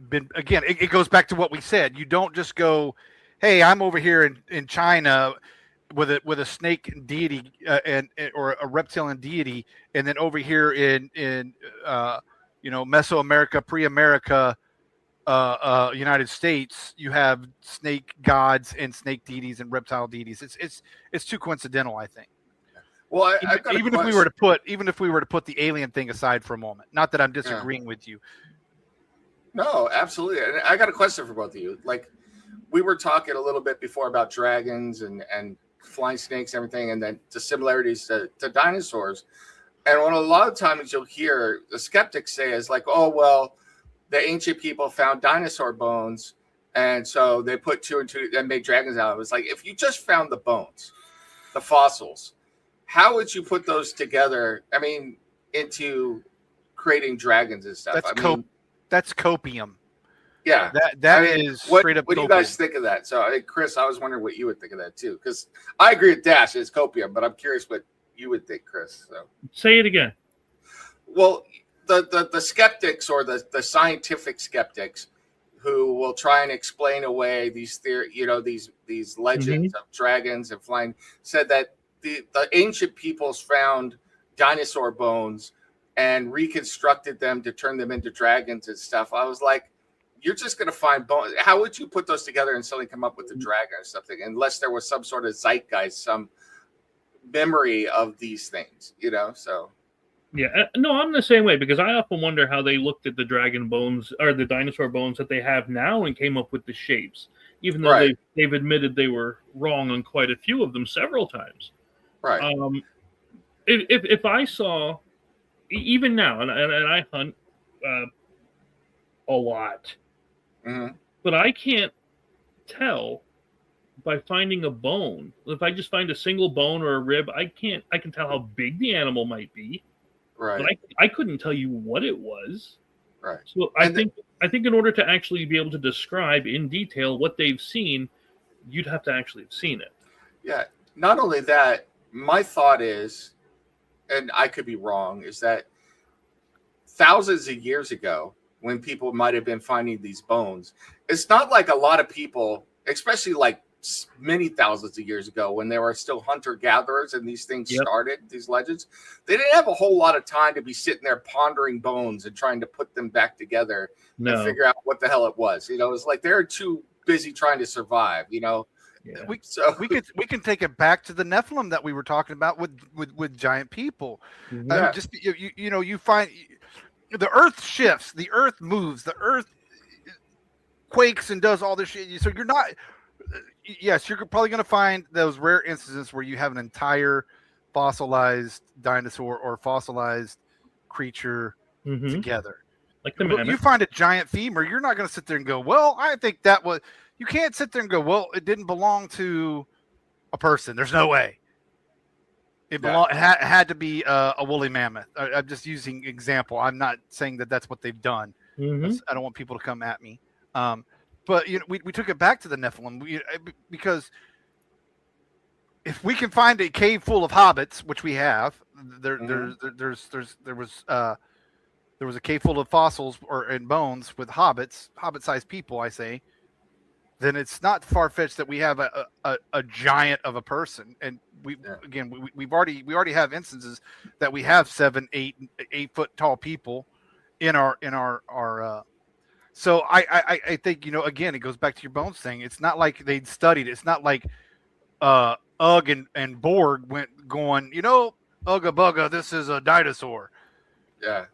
been, again, it goes back to what we said. You don't just go, hey, I'm over here in China with a snake deity or a reptilian deity, and then over here in Mesoamerica, pre-America, United States, you have snake gods and snake deities and reptile deities. It's too coincidental, I think. Well, even if we were to put the alien thing aside for a moment, not that I'm disagreeing with you. No, absolutely. And I got a question for both of you. Like, we were talking a little bit before about dragons and flying snakes and everything, and then the similarities to dinosaurs. And what a lot of times you'll hear the skeptics say is like, oh, well, the ancient people found dinosaur bones, and so they put 2 and 2 and made dragons out of it. It's like, if you just found the bones, the fossils, how would you put those together? I mean, into creating dragons and stuff. That's copium. Yeah, that is straight up. What do you guys think of that? So, Chris, I was wondering what you would think of that too, because I agree with Dash. It's copium, but I'm curious what you would think, Chris. So, say it again. Well, the skeptics or the scientific skeptics who will try and explain away these these legends of dragons and flying, said that the ancient peoples found dinosaur bones and reconstructed them to turn them into dragons and stuff. I was like, you're just going to find bones. How would you put those together and suddenly come up with a dragon or something, unless there was some sort of zeitgeist, some memory of these things, So, yeah, no, I'm the same way, because I often wonder how they looked at the dragon bones or the dinosaur bones that they have now and came up with the shapes, even though they've admitted they were wrong on quite a few of them several times. Right. If I saw, even now, and I hunt, a lot. Mm-hmm. But I can't tell by finding a bone. If I just find a single bone or a rib, I can tell how big the animal might be. Right. But I couldn't tell you what it was. Right. So I think in order to actually be able to describe in detail what they've seen, you'd have to actually have seen it. Yeah. Not only that, my thought is, and I could be wrong, is that thousands of years ago, when people might have been finding these bones, it's not like a lot of people, especially like many thousands of years ago when there were still hunter-gatherers and these things started, these legends, they didn't have a whole lot of time to be sitting there pondering bones and trying to put them back together and figure out what the hell it was. You know, it's like they're too busy trying to survive, you know. Yeah. We can take it back to the Nephilim that we were talking about with giant people. Yeah. Just you find the earth shifts, the earth moves, the earth quakes and does all this shit. So you're not. Yes, you're probably going to find those rare instances where you have an entire fossilized dinosaur or fossilized creature together. Like the mammoth. You find a giant femur, you're not going to sit there and go, well, I think that was. You can't sit there and go, well, it didn't belong to a person. There's no way. It had to be a woolly mammoth. I'm just using example. I'm not saying that that's what they've done. I don't want people to come at me. But we took it back to the Nephilim because if we can find a cave full of hobbits, which we have, there was a cave full of fossils and bones with hobbit-sized people, I say, then it's not far-fetched that we have a giant of a person. And we already have instances that we have 7, 8 foot tall people in our so I think, again, it goes back to your bones thing. It's not like they'd studied it. It's not like Ugg and Borg went going, Ugga Bugga, this is a dinosaur. Yeah.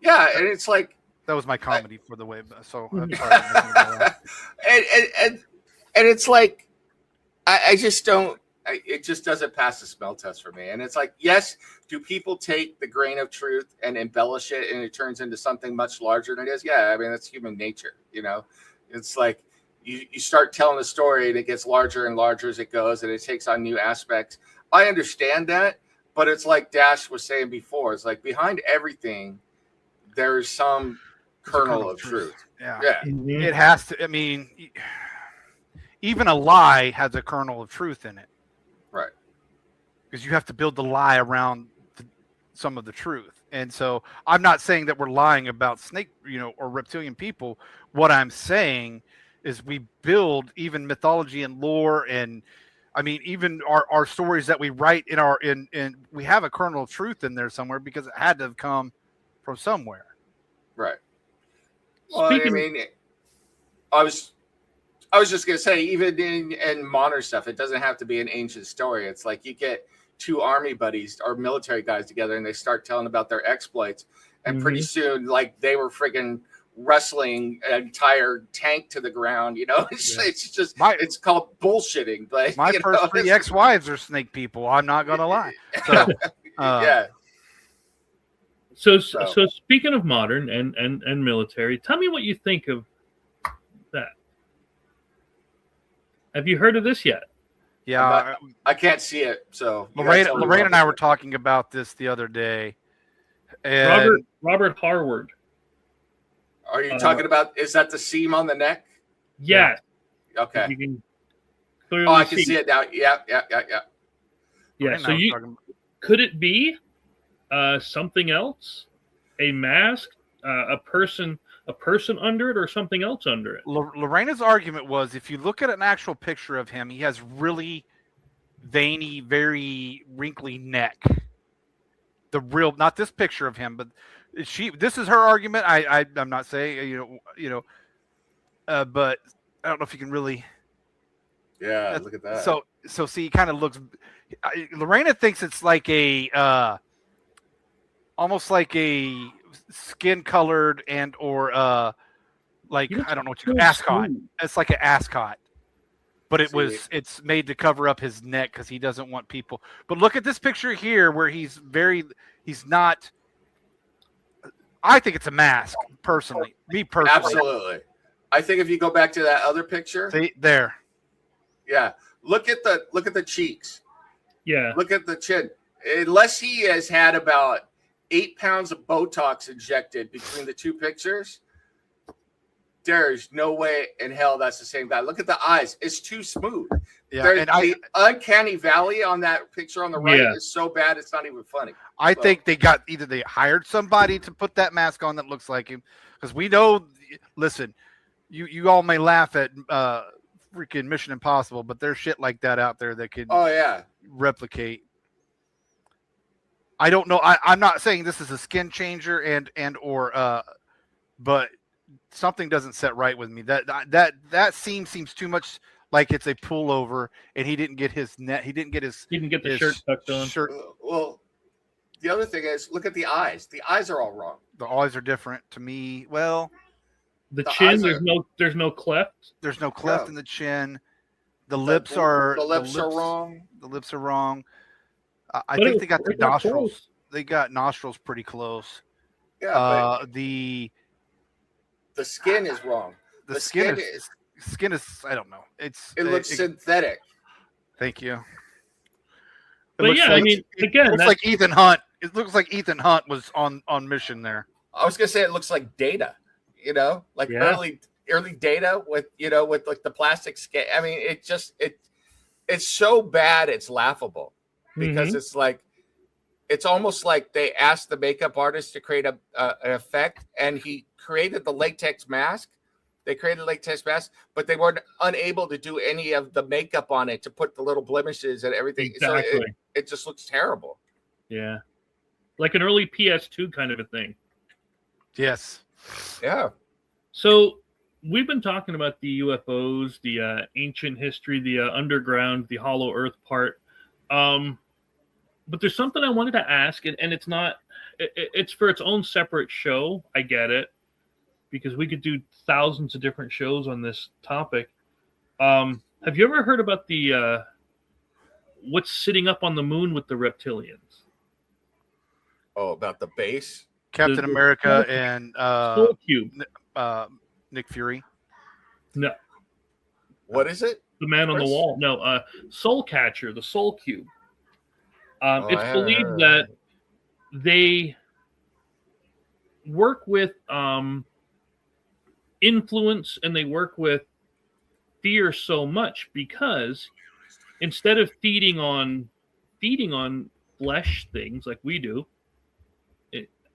Yeah, and it's like that was my comedy for the way. So I'm sorry. and it's like I just don't. It just doesn't pass the smell test for me. And it's like, yes, do people take the grain of truth and embellish it and it turns into something much larger than it is? Yeah, I mean, that's human nature, It's like you start telling a story and it gets larger and larger as it goes and it takes on new aspects. I understand that, but it's like Dash was saying before. It's like behind everything, there's some kernel of truth. Yeah. Mm-hmm. It has to. I mean, even a lie has a kernel of truth in it. Right. Because you have to build the lie around some of the truth. And so I'm not saying that we're lying about snake, or reptilian people. What I'm saying is we build even mythology and lore, and I mean, even our stories that we write in we have a kernel of truth in there somewhere because it had to have come from somewhere. Right. Well, I mean, I was just gonna say, even in modern stuff, it doesn't have to be an ancient story. It's like you get two army buddies or military guys together, and they start telling about their exploits, and pretty soon, like they were friggin' wrestling an entire tank to the ground. It's just it's called bullshitting. But my first 3 ex-wives are snake people. I'm not gonna lie. So, yeah. So speaking of modern and military, tell me what you think of that. Have you heard of this yet? Yeah, I can't see it. So Lorraine and I were talking about this the other day. And Robert Harward. Are you talking about? Is that the seam on the neck? Yes. Yeah. Okay. You can clearly I can see it now. Yeah. Yeah. So could it be something else? A mask, a person under it, or something else under it? Lorena's argument was, if you look at an actual picture of him, he has really veiny, very wrinkly neck. Not this picture of him, but this is her argument. I'm not saying, but I don't know if you can really. Yeah, look at that. So see, he kind of looks. Lorena thinks it's like almost like a skin-colored or like, I don't know what you call ascot. It's like an ascot, but it's made to cover up his neck because he doesn't want people. But look at this picture here where he's not. I think it's a mask, personally. Me personally. Absolutely. I think if you go back to that other picture, See, there. yeah, look at the cheeks. Yeah. Look at the chin. Unless he has had about 8 pounds of Botox injected between the two pictures, there's no way in hell that's the same guy. Look at the eyes. It's too smooth. Yeah, and the uncanny valley on that picture on the right is so bad it's not even funny. I think they hired somebody to put that mask on that looks like him, because we know. Listen, you all may laugh at freaking Mission Impossible, but there's shit like that out there that can replicate. I don't know. I'm not saying this is a skin changer but something doesn't set right with me. That seems too much like it's a pullover, and he didn't get his net. He didn't get the shirt tucked on. Well, the other thing is, look at the eyes. The eyes are all wrong. The eyes are different to me. Well, the chin, there's no cleft. There's no cleft in the chin. The lips are wrong. The lips are wrong. I think they got the nostrils. Close. They got nostrils pretty close. Yeah. The skin is wrong. The skin is. I don't know. It looks synthetic. Thank you. But yeah, I mean, again, it looks like Ethan Hunt. It looks like Ethan Hunt was on mission there. I was gonna say it looks like Data. Early Data with like the plastic skin. I mean, it's so bad it's laughable, because it's like, it's almost like they asked the makeup artist to create an effect, and he created the latex mask. They created a latex mask, but they weren't unable to do any of the makeup on it to put the little blemishes and everything. Exactly. So it just looks terrible. Yeah. Like an early PS2 kind of a thing. Yes. Yeah. So we've been talking about the UFOs, the ancient history, the underground, the hollow earth part. But there's something I wanted to ask, and it's not, it's for its own separate show. I get it, because we could do thousands of different shows on this topic. Have you ever heard about the what's sitting up on the moon with the reptilians? Oh, about the base? Captain America and Soul Cube. Nick Fury. No. What is it? The man on the wall. No, Soul Catcher, the Soul Cube. It's believed that they work with influence, and they work with fear so much, because instead of feeding on flesh things like we do,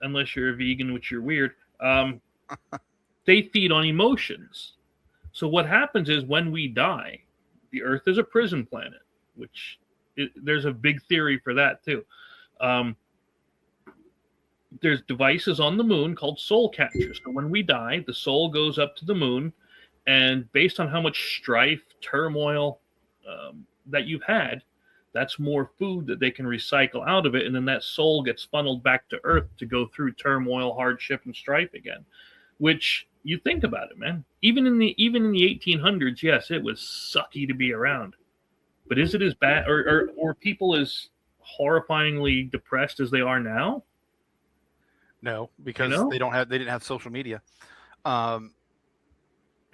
unless you're a vegan, which you're weird, they feed on emotions. So what happens is, when we die, the Earth is a prison planet, which there's a big theory for that too. There's devices on the moon called soul catchers. So when we die, the soul goes up to the moon, and based on how much strife, turmoil that you've had, that's more food that they can recycle out of it, and then that soul gets funneled back to Earth to go through turmoil, hardship, and strife again. Which, you think about it, man. Even in the 1800s, yes, it was sucky to be around. But is it as bad, or people as horrifyingly depressed as they are now? No, because they didn't have social media. And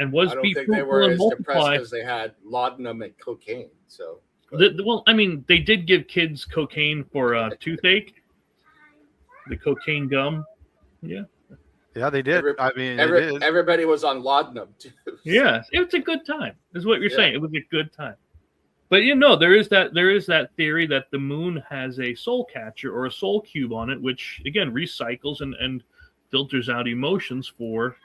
was I don't think they were as depressed as they had laudanum and cocaine. So, well, I mean, they did give kids cocaine for toothache, the cocaine gum. Yeah. Yeah, they did. Everybody was on laudanum too. Yeah, it was a good time. Is what you're saying. It was a good time. But there is that theory that the moon has a soul catcher or a soul cube on it, which again recycles and filters out emotions for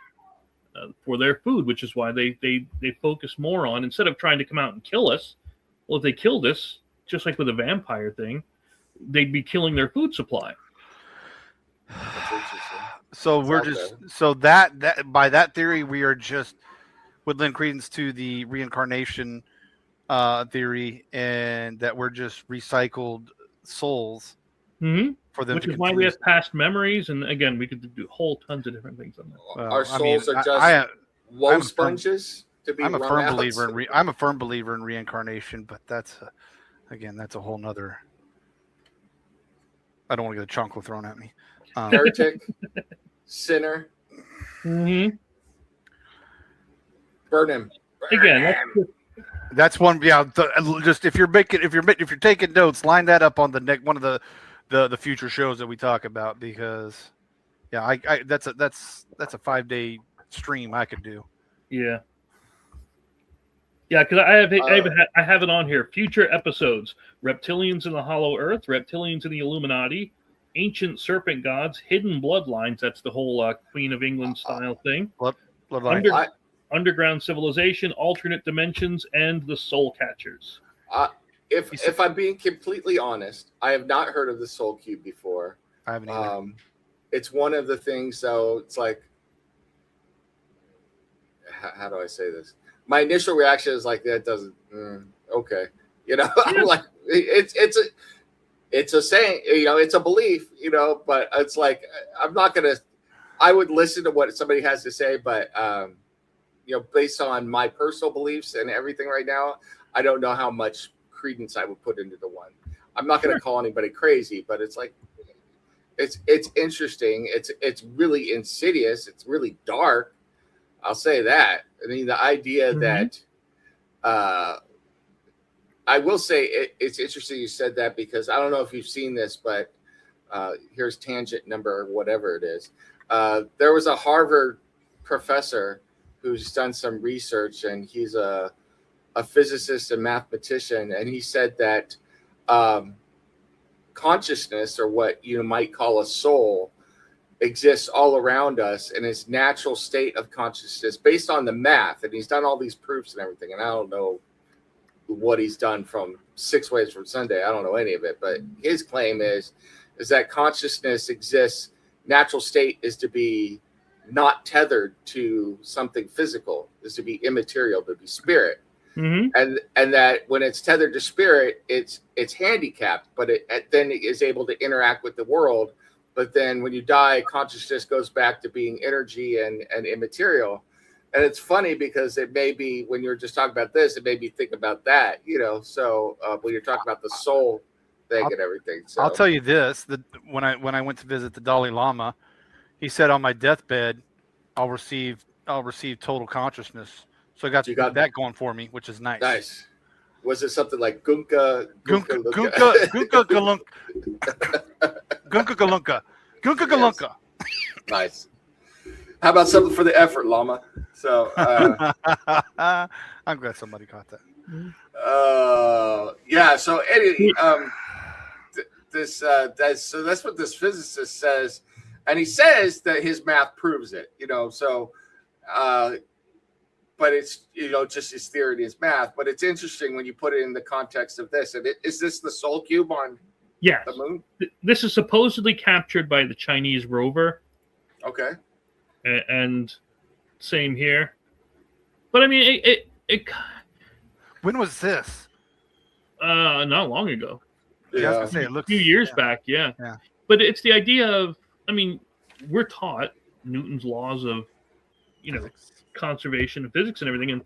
their food, which is why they focus more on, instead of trying to come out and kill us. Well, if they killed us, just like with a vampire thing, they'd be killing their food supply. So that by that theory, we are just would lend credence to the reincarnation theory, and that we're just recycled souls for them. Which is why we have past memories, and again, we could do whole tons of different things on that. Our souls are just woe sponges. I'm a firm believer in reincarnation, but that's a whole nother. I don't want to get a chocolate thrown at me. Heretic. sinner. Mm-hmm. Burn him. Again, that's one. Yeah, just if you're taking notes, line that up on the next one of the future shows that we talk about, because yeah, that's a 5-day stream I could do. Yeah. Yeah, because I have it on here. Future episodes: reptilians in the Hollow Earth, reptilians in the Illuminati, ancient serpent gods, hidden bloodlines. That's the whole Queen of England style thing. Bloodline. Underground civilization, alternate dimensions, and the soul catchers. If I'm being completely honest, I have not heard of the Soul Cube before. I haven't either. It's one of the things, though. It's like, how do I say this? My initial reaction is like, that doesn't. Okay, you know, I'm like, it's a saying, you know, it's a belief, you know, but it's like, I'm not gonna. I would listen to what somebody has to say, but you know, based on my personal beliefs and everything right now, I don't know how much credence I would put into the one. I'm not going to call anybody crazy, but it's like, it's interesting. It's really insidious. It's really dark. I'll say that. I mean, the idea that, I will say it's interesting you said that, because I don't know if you've seen this, but here's tangent number, whatever it is. There was a Harvard professor who's done some research, and he's a physicist and mathematician, and he said that consciousness, or what you might call a soul, exists all around us in its natural state of consciousness based on the math. And he's done all these proofs and everything, and I don't know what he's done from 6 Ways from Sunday. I don't know any of it, but his claim is that consciousness exists. Natural state is to be not tethered to something physical, is to be immaterial, to be spirit. Mm-hmm. And that when it's tethered to spirit, it's handicapped, but it then it is able to interact with the world. But then when you die, consciousness goes back to being energy and immaterial. And it's funny because it may be, when you're just talking about this, it made me think about that, you know. So when you're talking about the soul thing and everything. So I'll tell you this: that when I went to visit the Dalai Lama, he said on my deathbed, I'll receive total consciousness. So I got that going for me, which is nice. Nice. Was it something like Gunka Galunka? Nice. How about something for the effort, Llama? So I'm glad somebody caught that. Yeah. So anyway, that's what this physicist says, and he says that his math proves it. You know, so. But it's, you know, just his theory and his math. But it's interesting when you put it in the context of this. And is this the Soul Cube on the moon? This is supposedly captured by the Chinese rover. Okay. And same here. But I mean, it when was this? Not long ago. Yeah, I was gonna say, it looks, a few years back. Yeah. But it's the idea of, I mean, we're taught Newton's laws of, you know, conservation of physics and everything, and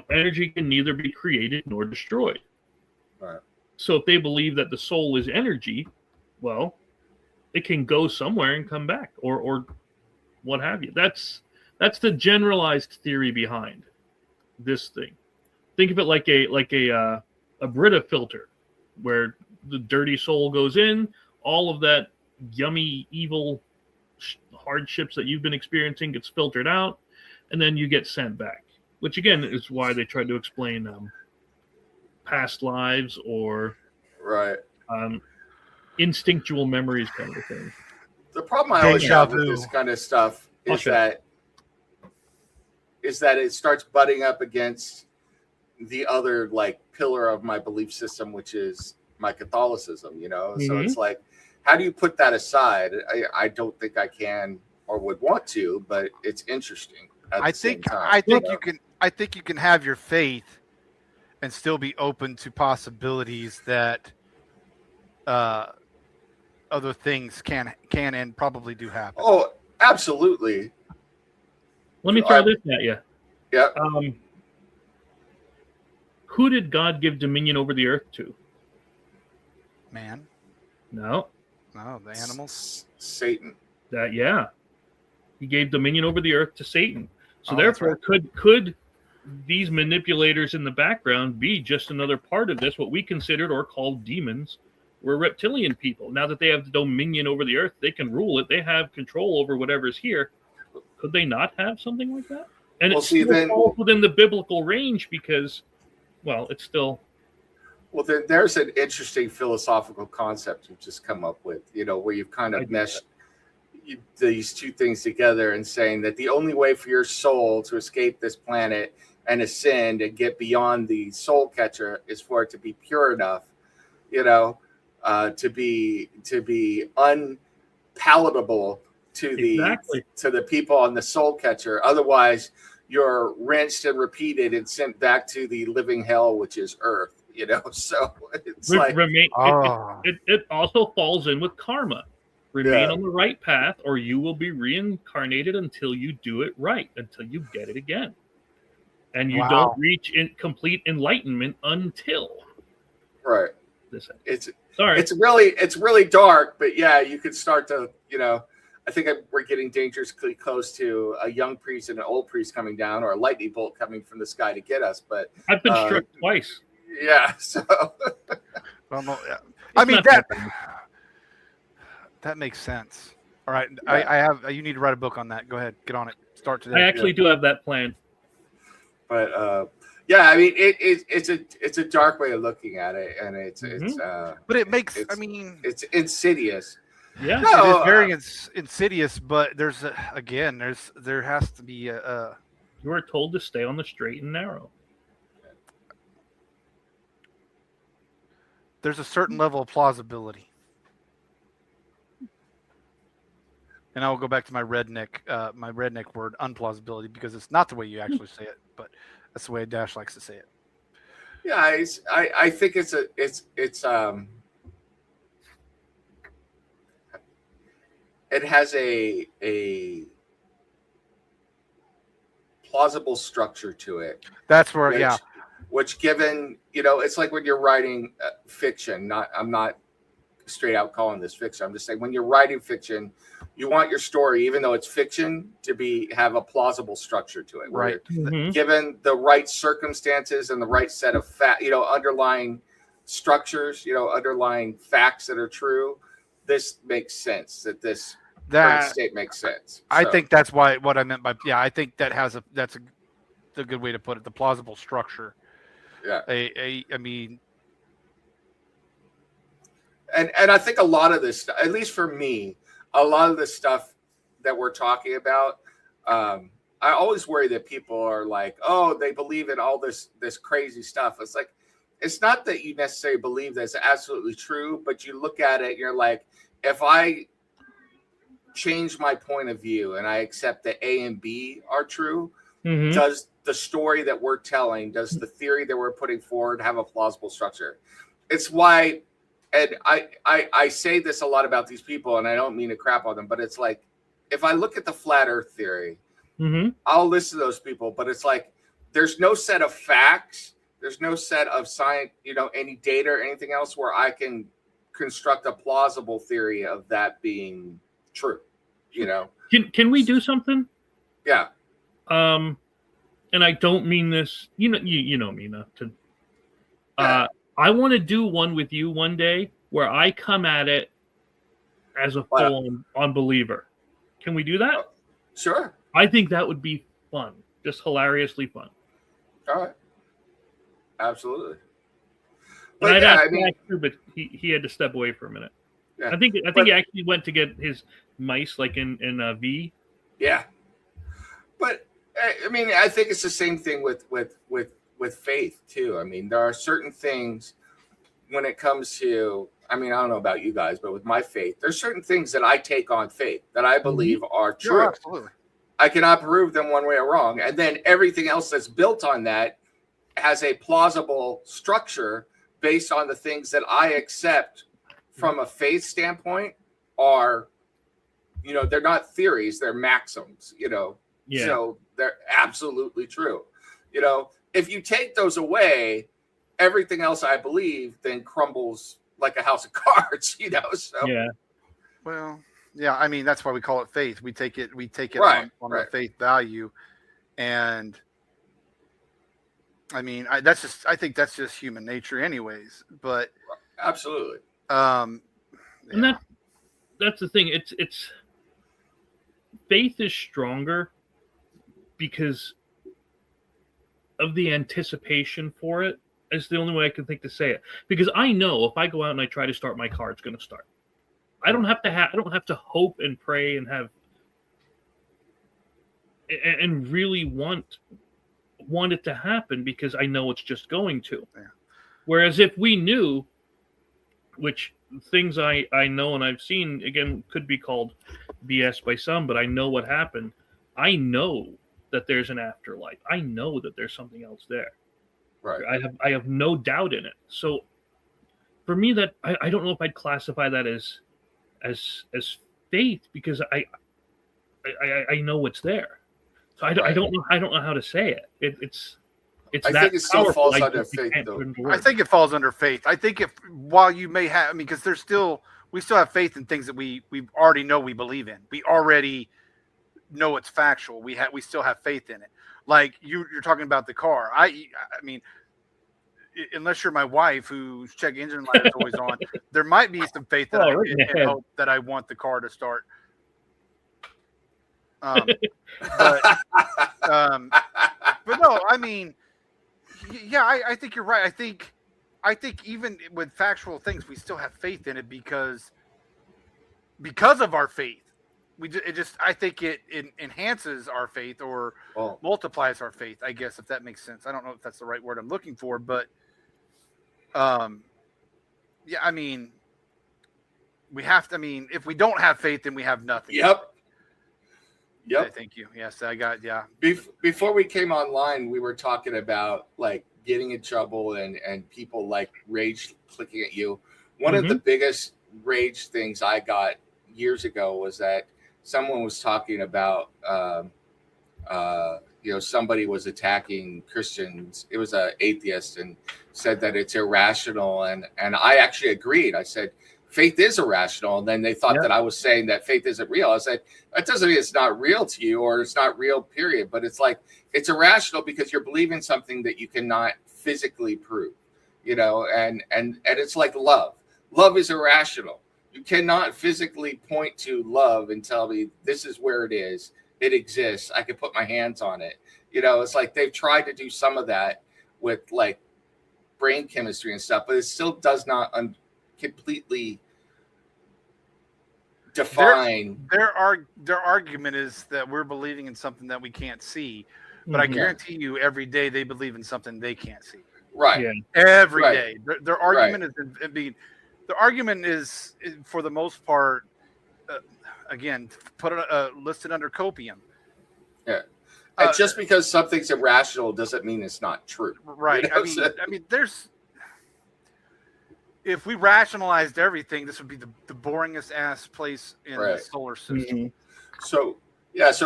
energy can neither be created nor destroyed. Right. So if they believe that the soul is energy, well, it can go somewhere and come back, or what have you. That's the generalized theory behind this thing. Think of it like a Brita filter, where the dirty soul goes in, all of that yummy, evil hardships that you've been experiencing gets filtered out, and then you get sent back, which again is why they tried to explain past lives or instinctual memories, kind of thing. The problem I always have with this kind of stuff is that it starts butting up against the other like pillar of my belief system, which is my Catholicism. You know, so it's like, how do you put that aside? I don't think I can or would want to, but it's interesting. I think you can have your faith and still be open to possibilities that other things can and probably do happen. Oh, absolutely. Let me throw this at you. Yeah. Who did God give dominion over the earth to? Man. No. No, the animals. Satan. Yeah. He gave dominion over the earth to Satan. So that's could these manipulators in the background be just another part of this, what we considered or called demons, were reptilian people? Now that they have the dominion over the earth, they can rule it. They have control over whatever's here. Could they not have something like that? And it still falls within the biblical range because, well, it's still... Well, there's an interesting philosophical concept you've just come up with, where you've kind of meshed these two things together and saying that the only way for your soul to escape this planet and ascend and get beyond the soul catcher is for it to be pure enough, to be unpalatable to the people on the soul catcher. Otherwise, you're rinsed and repeated and sent back to the living hell, which is Earth. So it's it also falls in with karma. Remain on the right path, or you will be reincarnated until you do it right, until you get it again, and you don't reach complete enlightenment until this. It's really dark, but yeah, you could start to I think we're getting dangerously close to a young priest and an old priest coming down, or a lightning bolt coming from the sky to get us. But I've been struck twice. Yeah, so well, no, I mean that makes sense. All right, yeah. You need to write a book on that. Go ahead, get on it. Start today. I actually do have that plan. But yeah, I mean it's a dark way of looking at it, and it's but it makes it's insidious. Yeah, it is very insidious. But there has to be a. You are told to stay on the straight and narrow. There's a certain level of plausibility. And I will go back to my redneck word, unplausibility, because it's not the way you actually say it, but that's the way Dash likes to say it. Yeah, I think it's it has a plausible structure to it. That's where, Which given, it's like when you're writing fiction, I'm not straight out calling this fiction. I'm just saying when you're writing fiction, you want your story, even though it's fiction, to have a plausible structure to it. Right. Given the right circumstances and the right set of underlying structures, underlying facts that are true, this makes sense. That state makes sense. I think that's what I meant by, I think that's a good way to put it. The plausible structure. Yeah. I mean, and I think a lot of this, at least for me, a lot of the stuff that we're talking about, I always worry that people are like, oh, they believe in all this crazy stuff. It's like, it's not that you necessarily believe that's absolutely true, but you look at it and you're like, if I change my point of view and I accept that A and B are true, does the story that we're telling, does the theory that we're putting forward have a plausible structure? It's why, and I say this a lot about these people, and I don't mean to crap on them, but it's like, if I look at the flat earth theory, I'll listen to those people, but it's like, there's no set of facts, there's no set of science, any data or anything else where I can construct a plausible theory of that being true, Can we do something? Yeah. And I don't mean this, you know me not to. I want to do one with you one day where I come at it as a full unbeliever. Can we do that? Sure. I think that would be fun, just hilariously fun. All right. Absolutely. But but he had to step away for a minute. Yeah. I think he actually went to get his mice, like in V. Yeah. But I mean, I think it's the same thing with faith too. I mean, there are certain things when it comes to, I mean, I don't know about you guys, but with my faith, there's certain things that I take on faith that I believe are true. Yeah, absolutely. I cannot prove them one way or wrong. And then everything else that's built on that has a plausible structure based on the things that I accept from a faith standpoint are, they're not theories, they're maxims, Yeah. So they're absolutely true. If you take those away, everything else I believe then crumbles like a house of cards, So well, Yeah, I mean that's why we call it faith. We take it Right, on right. our faith value, and I mean I think that's just human nature, anyways. But Absolutely. And that's the thing. It's faith is stronger because of the anticipation for it. Is the only way I can think to say it. Because I know if I go out and I try to start my car, it's going to start. I don't have to hope and pray and have and really want it to happen, because I know it's just going to. Yeah. Whereas if we knew, which things I know and I've seen, again, could be called BS by some, but I know what happened. I know that there's an afterlife. I know that there's something else there. Right. I have no doubt in it. So for me, that I don't know if I'd classify that as faith, because I know it's there. So I don't know how to say it. It's I that think it still powerful. falls under faith, though. I think it falls under faith. I think while you may have, I mean, because we still have faith in things that we already know we believe in. We already know it's factual. We still have faith in it. Like you're talking about the car. I mean, unless you're my wife whose check engine light is always on, there might be some faith that I hope that I want the car to start. But no, I mean, yeah, I think you're right. I think even with factual things, we still have faith in it because of our faith. I think it enhances our faith or multiplies our faith, I guess, if that makes sense. I don't know if that's the right word I'm looking for, but yeah, I mean, we have to, I mean, if we don't have faith, then we have nothing. Yep. Yeah, thank you. Yes, I got, yeah. Before we came online, we were talking about like getting in trouble and people like rage clicking at you. One of the biggest rage things I got years ago was that someone was talking about, somebody was attacking Christians. It was an atheist and said that it's irrational. And I actually agreed. I said, faith is irrational. And then they thought that I was saying that faith isn't real. I said, that doesn't mean it's not real to you or it's not real, period. But it's like, it's irrational because you're believing something that you cannot physically prove, and it's like love. Love is irrational. You cannot physically point to love and tell me this is where it is. It exists. I can put my hands on it. It's like they've tried to do some of that with like brain chemistry and stuff, but it still does not completely define. Their argument is that we're believing in something that we can't see, but I guarantee you every day they believe in something they can't see. Right. Yeah. Every day. Their argument the argument is for the most part, again, listed under copium. Yeah. And just because something's irrational doesn't mean it's not true. Right. I mean, if we rationalized everything, this would be the boringest ass place in the solar system. So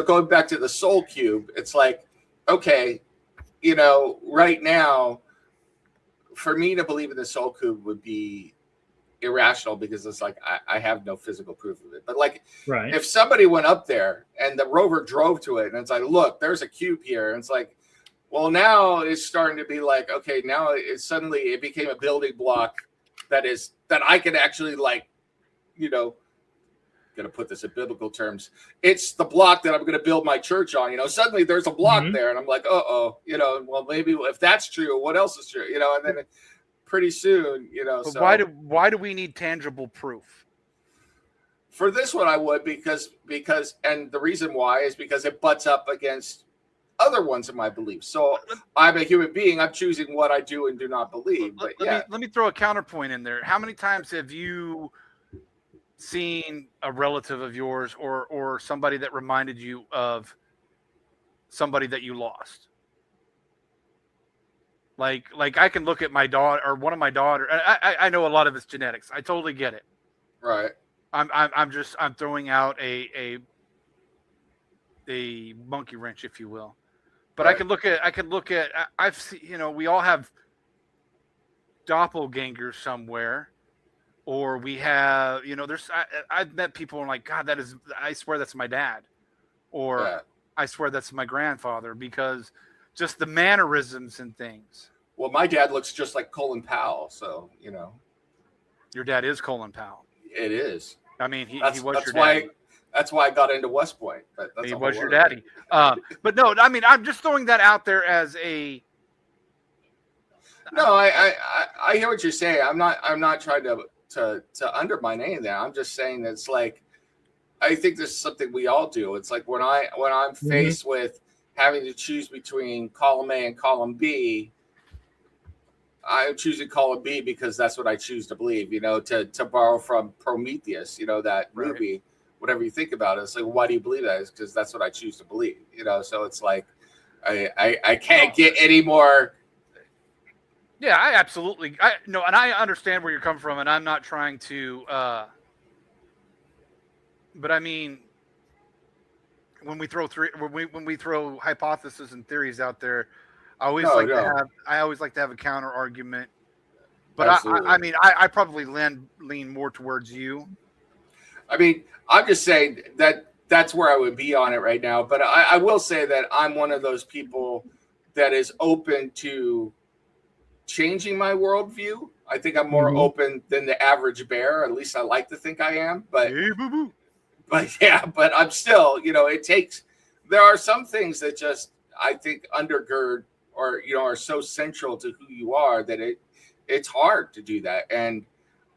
going back to the soul cube, it's like, okay, right now, for me to believe in the soul cube would be irrational because it's like I have no physical proof of it. But like, if somebody went up there and the rover drove to it and it's like, look, there's a cube here, and it's like, well, now it's starting to be like, okay, now it became a building block that I can actually like, gonna put this in biblical terms. It's the block that I'm gonna build my church on. Suddenly there's a block there, and I'm like, well, maybe if that's true, what else is true? And then pretty soon, But so why do we need tangible proof? For this one, I would because and the reason why is because it butts up against other ones of my beliefs. So I'm a human being. I'm choosing what I do and do not believe. Let me throw a counterpoint in there. How many times have you seen a relative of yours or somebody that reminded you of somebody that you lost? Like I can look at my daughter or one of my daughters. I know a lot of it's genetics. I totally get it. Right. I'm throwing out a monkey wrench, if you will. But I can look at I've seen, we all have doppelgangers somewhere, or we have, I've met people and like, God, I swear that's my dad, or I swear that's my grandfather, because just the mannerisms and things. Well, my dad looks just like Colin Powell, so Your dad is Colin Powell. It is. I mean, he was your daddy. That's why I got into West Point. But He was your daddy. But no, I mean, I'm just throwing that out there as a. No, I hear what you're saying. I'm not trying to undermine any of that. I'm just saying that it's like, I think this is something we all do. It's like when I'm faced with having to choose between column A and column B, I'm choosing column B because that's what I choose to believe. To borrow from Prometheus, that movie. Whatever you think about it, it's like, why do you believe that? It's because that's what I choose to believe. So it's like, I can't get any more. Yeah, I absolutely. And I understand where you're coming from, and I'm not trying to. But I mean, when we throw hypotheses and theories out there, I always like to have a counter argument. But I probably lean more towards you. I mean, I'm just saying that's where I would be on it right now. But I will say that I'm one of those people that is open to changing my worldview. I think I'm more open than the average bear. At least I like to think I am. But I'm still, there are some things that just, I think, undergird or, are so central to who you are that it's hard to do that. And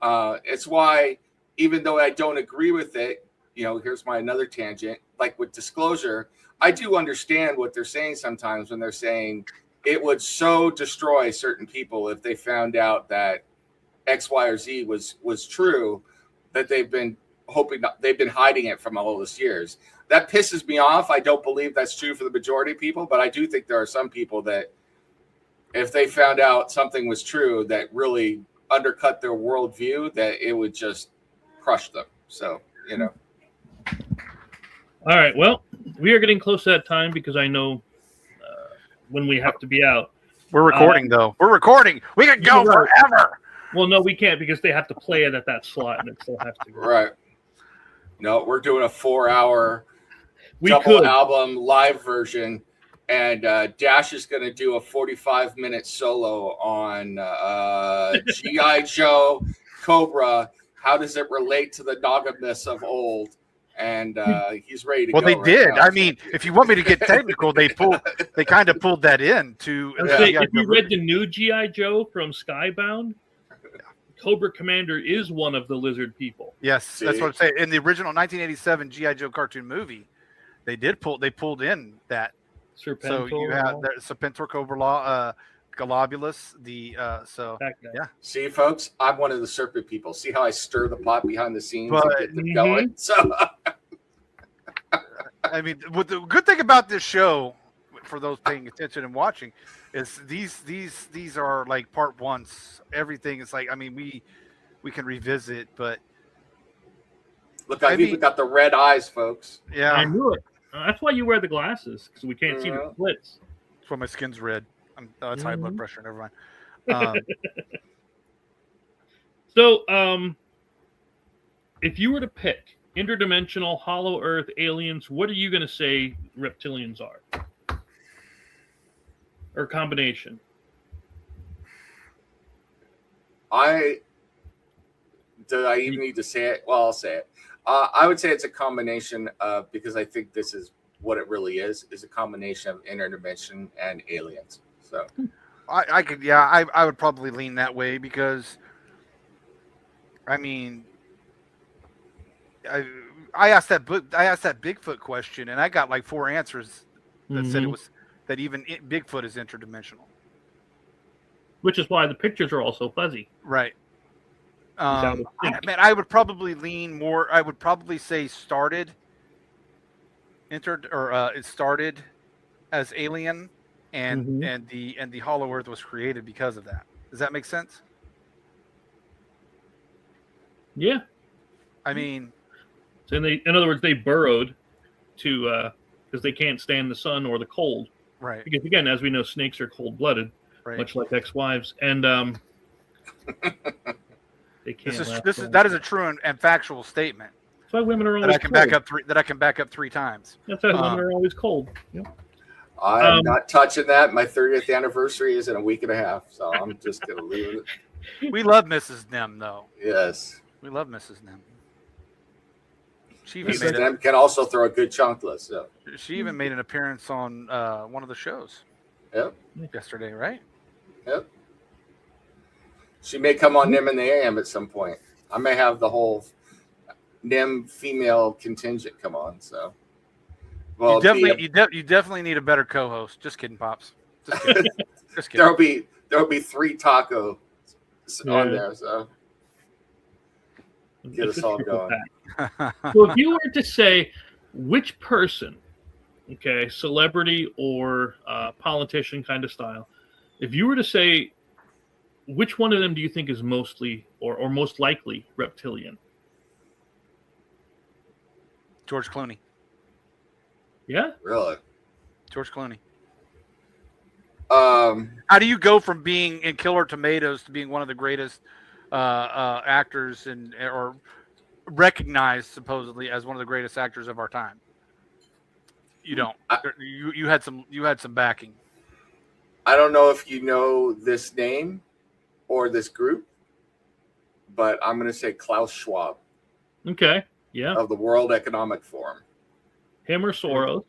it's why, even though I don't agree with it, here's another tangent, like with disclosure, I do understand what they're saying sometimes when they're saying it would so destroy certain people if they found out that X, Y, or Z was true, that they've been hiding it from all those years. That pisses me off. I don't believe that's true for the majority of people, but I do think there are some people that if they found out something was true that really undercut their worldview, that it would just crush them. So, All right. Well, we are getting close to that time because I know when we have to be out. We're recording, though. We're recording. We can go forever. Well, no, we can't because they have to play it at that slot and it still has to go. Right. No, we're doing a 4-hour double album live version. And Dash is going to do a 45-minute solo on G.I. Joe, Cobra. How does it relate to the dogginess of old? And he's ready to go. Well, they did. Now. I mean, if you want me to get technical, they kind of pulled that in to. If you read the new G.I. Joe from Skybound, Cobra Commander is one of the lizard people. Yes, that's what I'm saying. In the original 1987 G.I. Joe cartoon movie, they pulled in that. Serpentor, so you have Serpentor, Cobra, Globulus, yeah. See, folks, I'm one of the serpent people. See how I stir the pot behind the scenes and get them going? So, I mean, what the good thing about this show, for those paying attention and watching, is these are like part ones. Everything is like, I mean, we can revisit, but look, I've even got the red eyes, folks. Yeah, I knew it. That's why you wear the glasses, because we can't see the splits. That's why my skin's red. It's high blood pressure. Never mind. So, if you were to pick interdimensional, hollow Earth, aliens, what are you going to say reptilians are? Or combination? Do I even need to say it? Well, I'll say it. I would say it's a combination of, because I think this is what it really is a combination of interdimension and aliens. So I would probably lean that way because, I mean, I asked that Bigfoot question and I got like 4 answers that said that even Bigfoot is interdimensional. Which is why the pictures are all so fuzzy. Right. I would probably lean more. I would probably say it started as alien, and the Hollow Earth was created because of that. Does that make sense? Yeah. I mean, so in other words, they burrowed to because they can't stand the sun or the cold. Right. Because again, as we know, snakes are cold-blooded, much like ex-wives, and They can't. That is a true and factual statement. That's why women are always that I can back up three times. That's why women are always cold. Yep. I'm not touching that. My 30th anniversary is in a week and a half, so I'm just gonna leave it. We love Mrs. Nem, though. Yes, we love Mrs. Nem. Mrs. Nem can also throw a good chunkless. So. She even made an appearance on one of the shows. Yep. Yesterday, right? Yep. She may come on NIM in the AM at some point. I may have the whole NIM female contingent come on. So, well, you definitely need a better co-host. Just kidding, Pops. Just kidding. Just kidding. There'll be 3 tacos on there. So get us all going. So if you were to say which person, okay, celebrity or politician kind of style, if you were to say which one of them do you think is mostly or most likely reptilian? George Clooney. Yeah? Really? George Clooney. How do you go from being in Killer Tomatoes to being one of the greatest actors or recognized supposedly as one of the greatest actors of our time? You don't. You had some backing. I don't know if you know this name or this group, but I'm going to say Klaus Schwab. Okay. Yeah. Of the World Economic Forum. Him or Soros?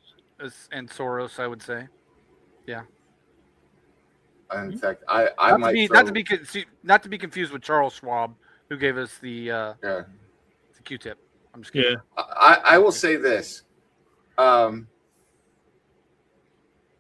And Soros, I would say. Yeah. In fact, I might not to be confused with Charles Schwab, who gave us the Q-tip. I'm just kidding. Yeah. I will say this.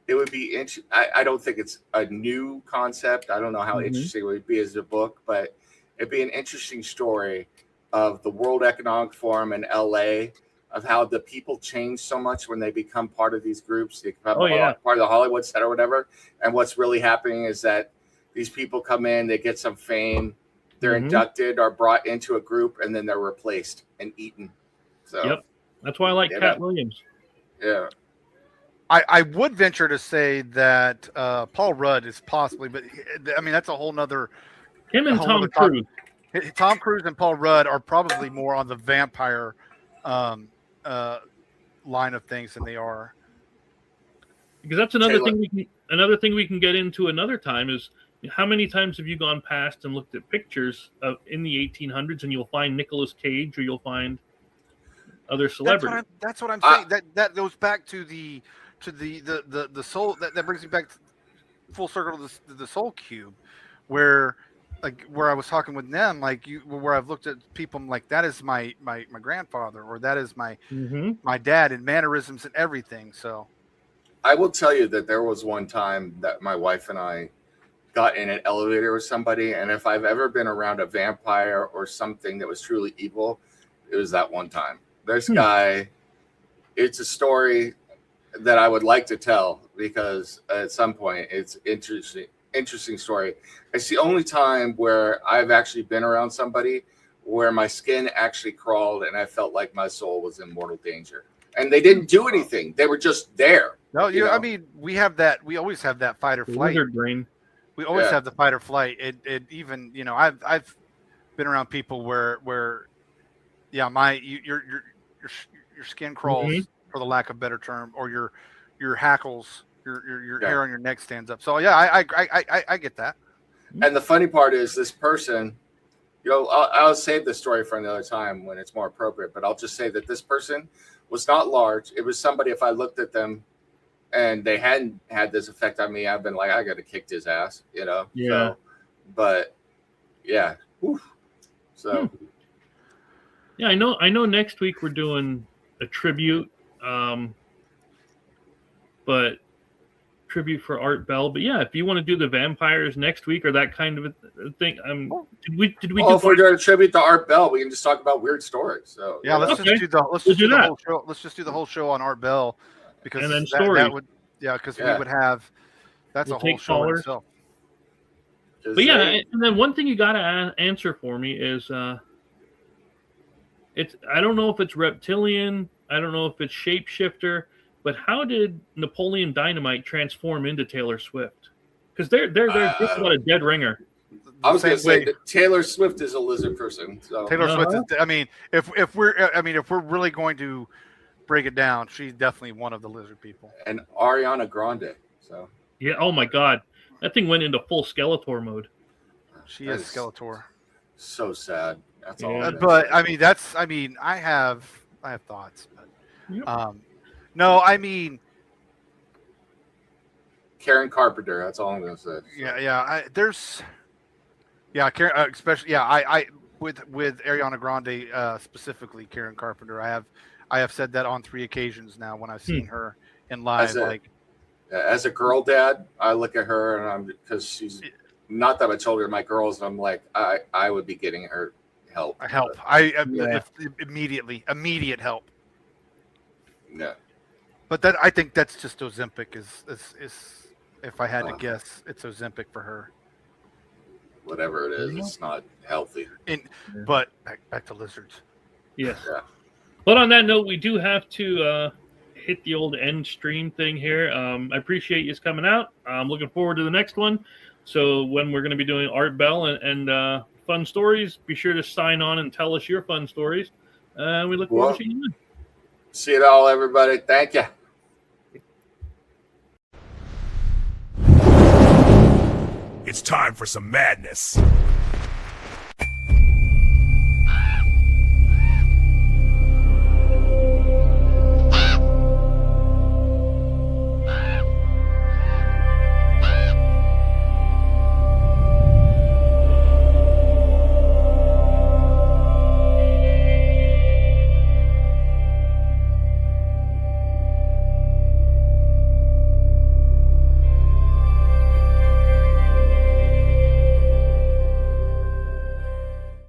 It would be interesting. I don't think it's a new concept. I don't know how interesting it would be as a book, but it'd be an interesting story of the World Economic Forum in LA, of how the people change so much when they become part of these groups. They become part of the Hollywood set or whatever. And what's really happening is that these people come in, they get some fame, they're inducted or brought into a group, and then they're replaced and eaten. So yep. That's why I like Cat Williams. Yeah. I would venture to say that Paul Rudd is possibly, but I mean, that's a whole nother. Him and Tom Cruise. Tom Cruise and Paul Rudd are probably more on the vampire line of things than they are. Because that's another thing we can get into another time is how many times have you gone past and looked at pictures of in the 1800s and you'll find Nicolas Cage or you'll find other celebrities. That's what I'm saying. That goes back to the soul. That brings me back full circle to the Soul Cube, where I was talking with them, where I've looked at people, I'm like, that is my grandfather, or that is my dad, and mannerisms and everything. So I will tell you that there was one time that my wife and I got in an elevator with somebody, and if I've ever been around a vampire or something that was truly evil, it was that one time. This guy, it's a story that I would like to tell because at some point it's interesting story. It's the only time where I've actually been around somebody where my skin actually crawled and I felt like my soul was in mortal danger. And they didn't do anything. They were just there. No, I mean, we have that. We always have that fight or flight. Brain. We always have the fight or flight. It even, I've been around people where your skin crawls, for the lack of a better term, or your hackles, your hair on your neck stands up. So yeah, I get that. And the funny part is this person, I'll save this story for another time when it's more appropriate, but I'll just say that this person was not large. It was somebody, if I looked at them and they hadn't had this effect on me, I've been like, I got to kick his ass, Yeah. So, but yeah. Oof. So. Yeah, I know next week we're doing a tribute, but tribute for Art Bell. But yeah, if you want to do the vampires next week or that kind of a thing, did we? If we're doing a tribute to Art Bell, we can just talk about weird stories. So yeah, let's just do the whole show. Let's just do the whole show on Art Bell because and then stories. We would have a whole show in itself. But yeah, and then one thing you got to answer for me is I don't know if it's reptilian, I don't know if it's shapeshifter, but how did Napoleon Dynamite transform into Taylor Swift? Because they're just about a dead ringer. I was going to say that Taylor Swift is a lizard person. So. Taylor Swift is. I mean, if we're really going to break it down, she's definitely one of the lizard people. And Ariana Grande. So. Yeah. Oh my God, that thing went into full Skeletor mode. She is Skeletor. So sad. That's all. But I mean, I have thoughts. But, no, I mean. Karen Carpenter. That's all I'm going to say. Yeah. Karen, especially. Yeah, I with Ariana Grande specifically, Karen Carpenter. I have said that on 3 occasions now when I've seen her in live. As a girl dad, I look at her and because she's not that much older than my girls, and I'm like, I would be getting her help. Immediate help. Yeah. But I think that's just Ozempic is if I had to guess, it's Ozempic for her. Whatever it is, it's not healthy. But back to lizards. Yes. Yeah. But on that note, we do have to hit the old end stream thing here. I appreciate you coming out. I'm looking forward to the next one. So when we're going to be doing Art Bell and fun stories, be sure to sign on and tell us your fun stories. We look forward to seeing you. See you all, everybody. Thank you. It's time for some madness.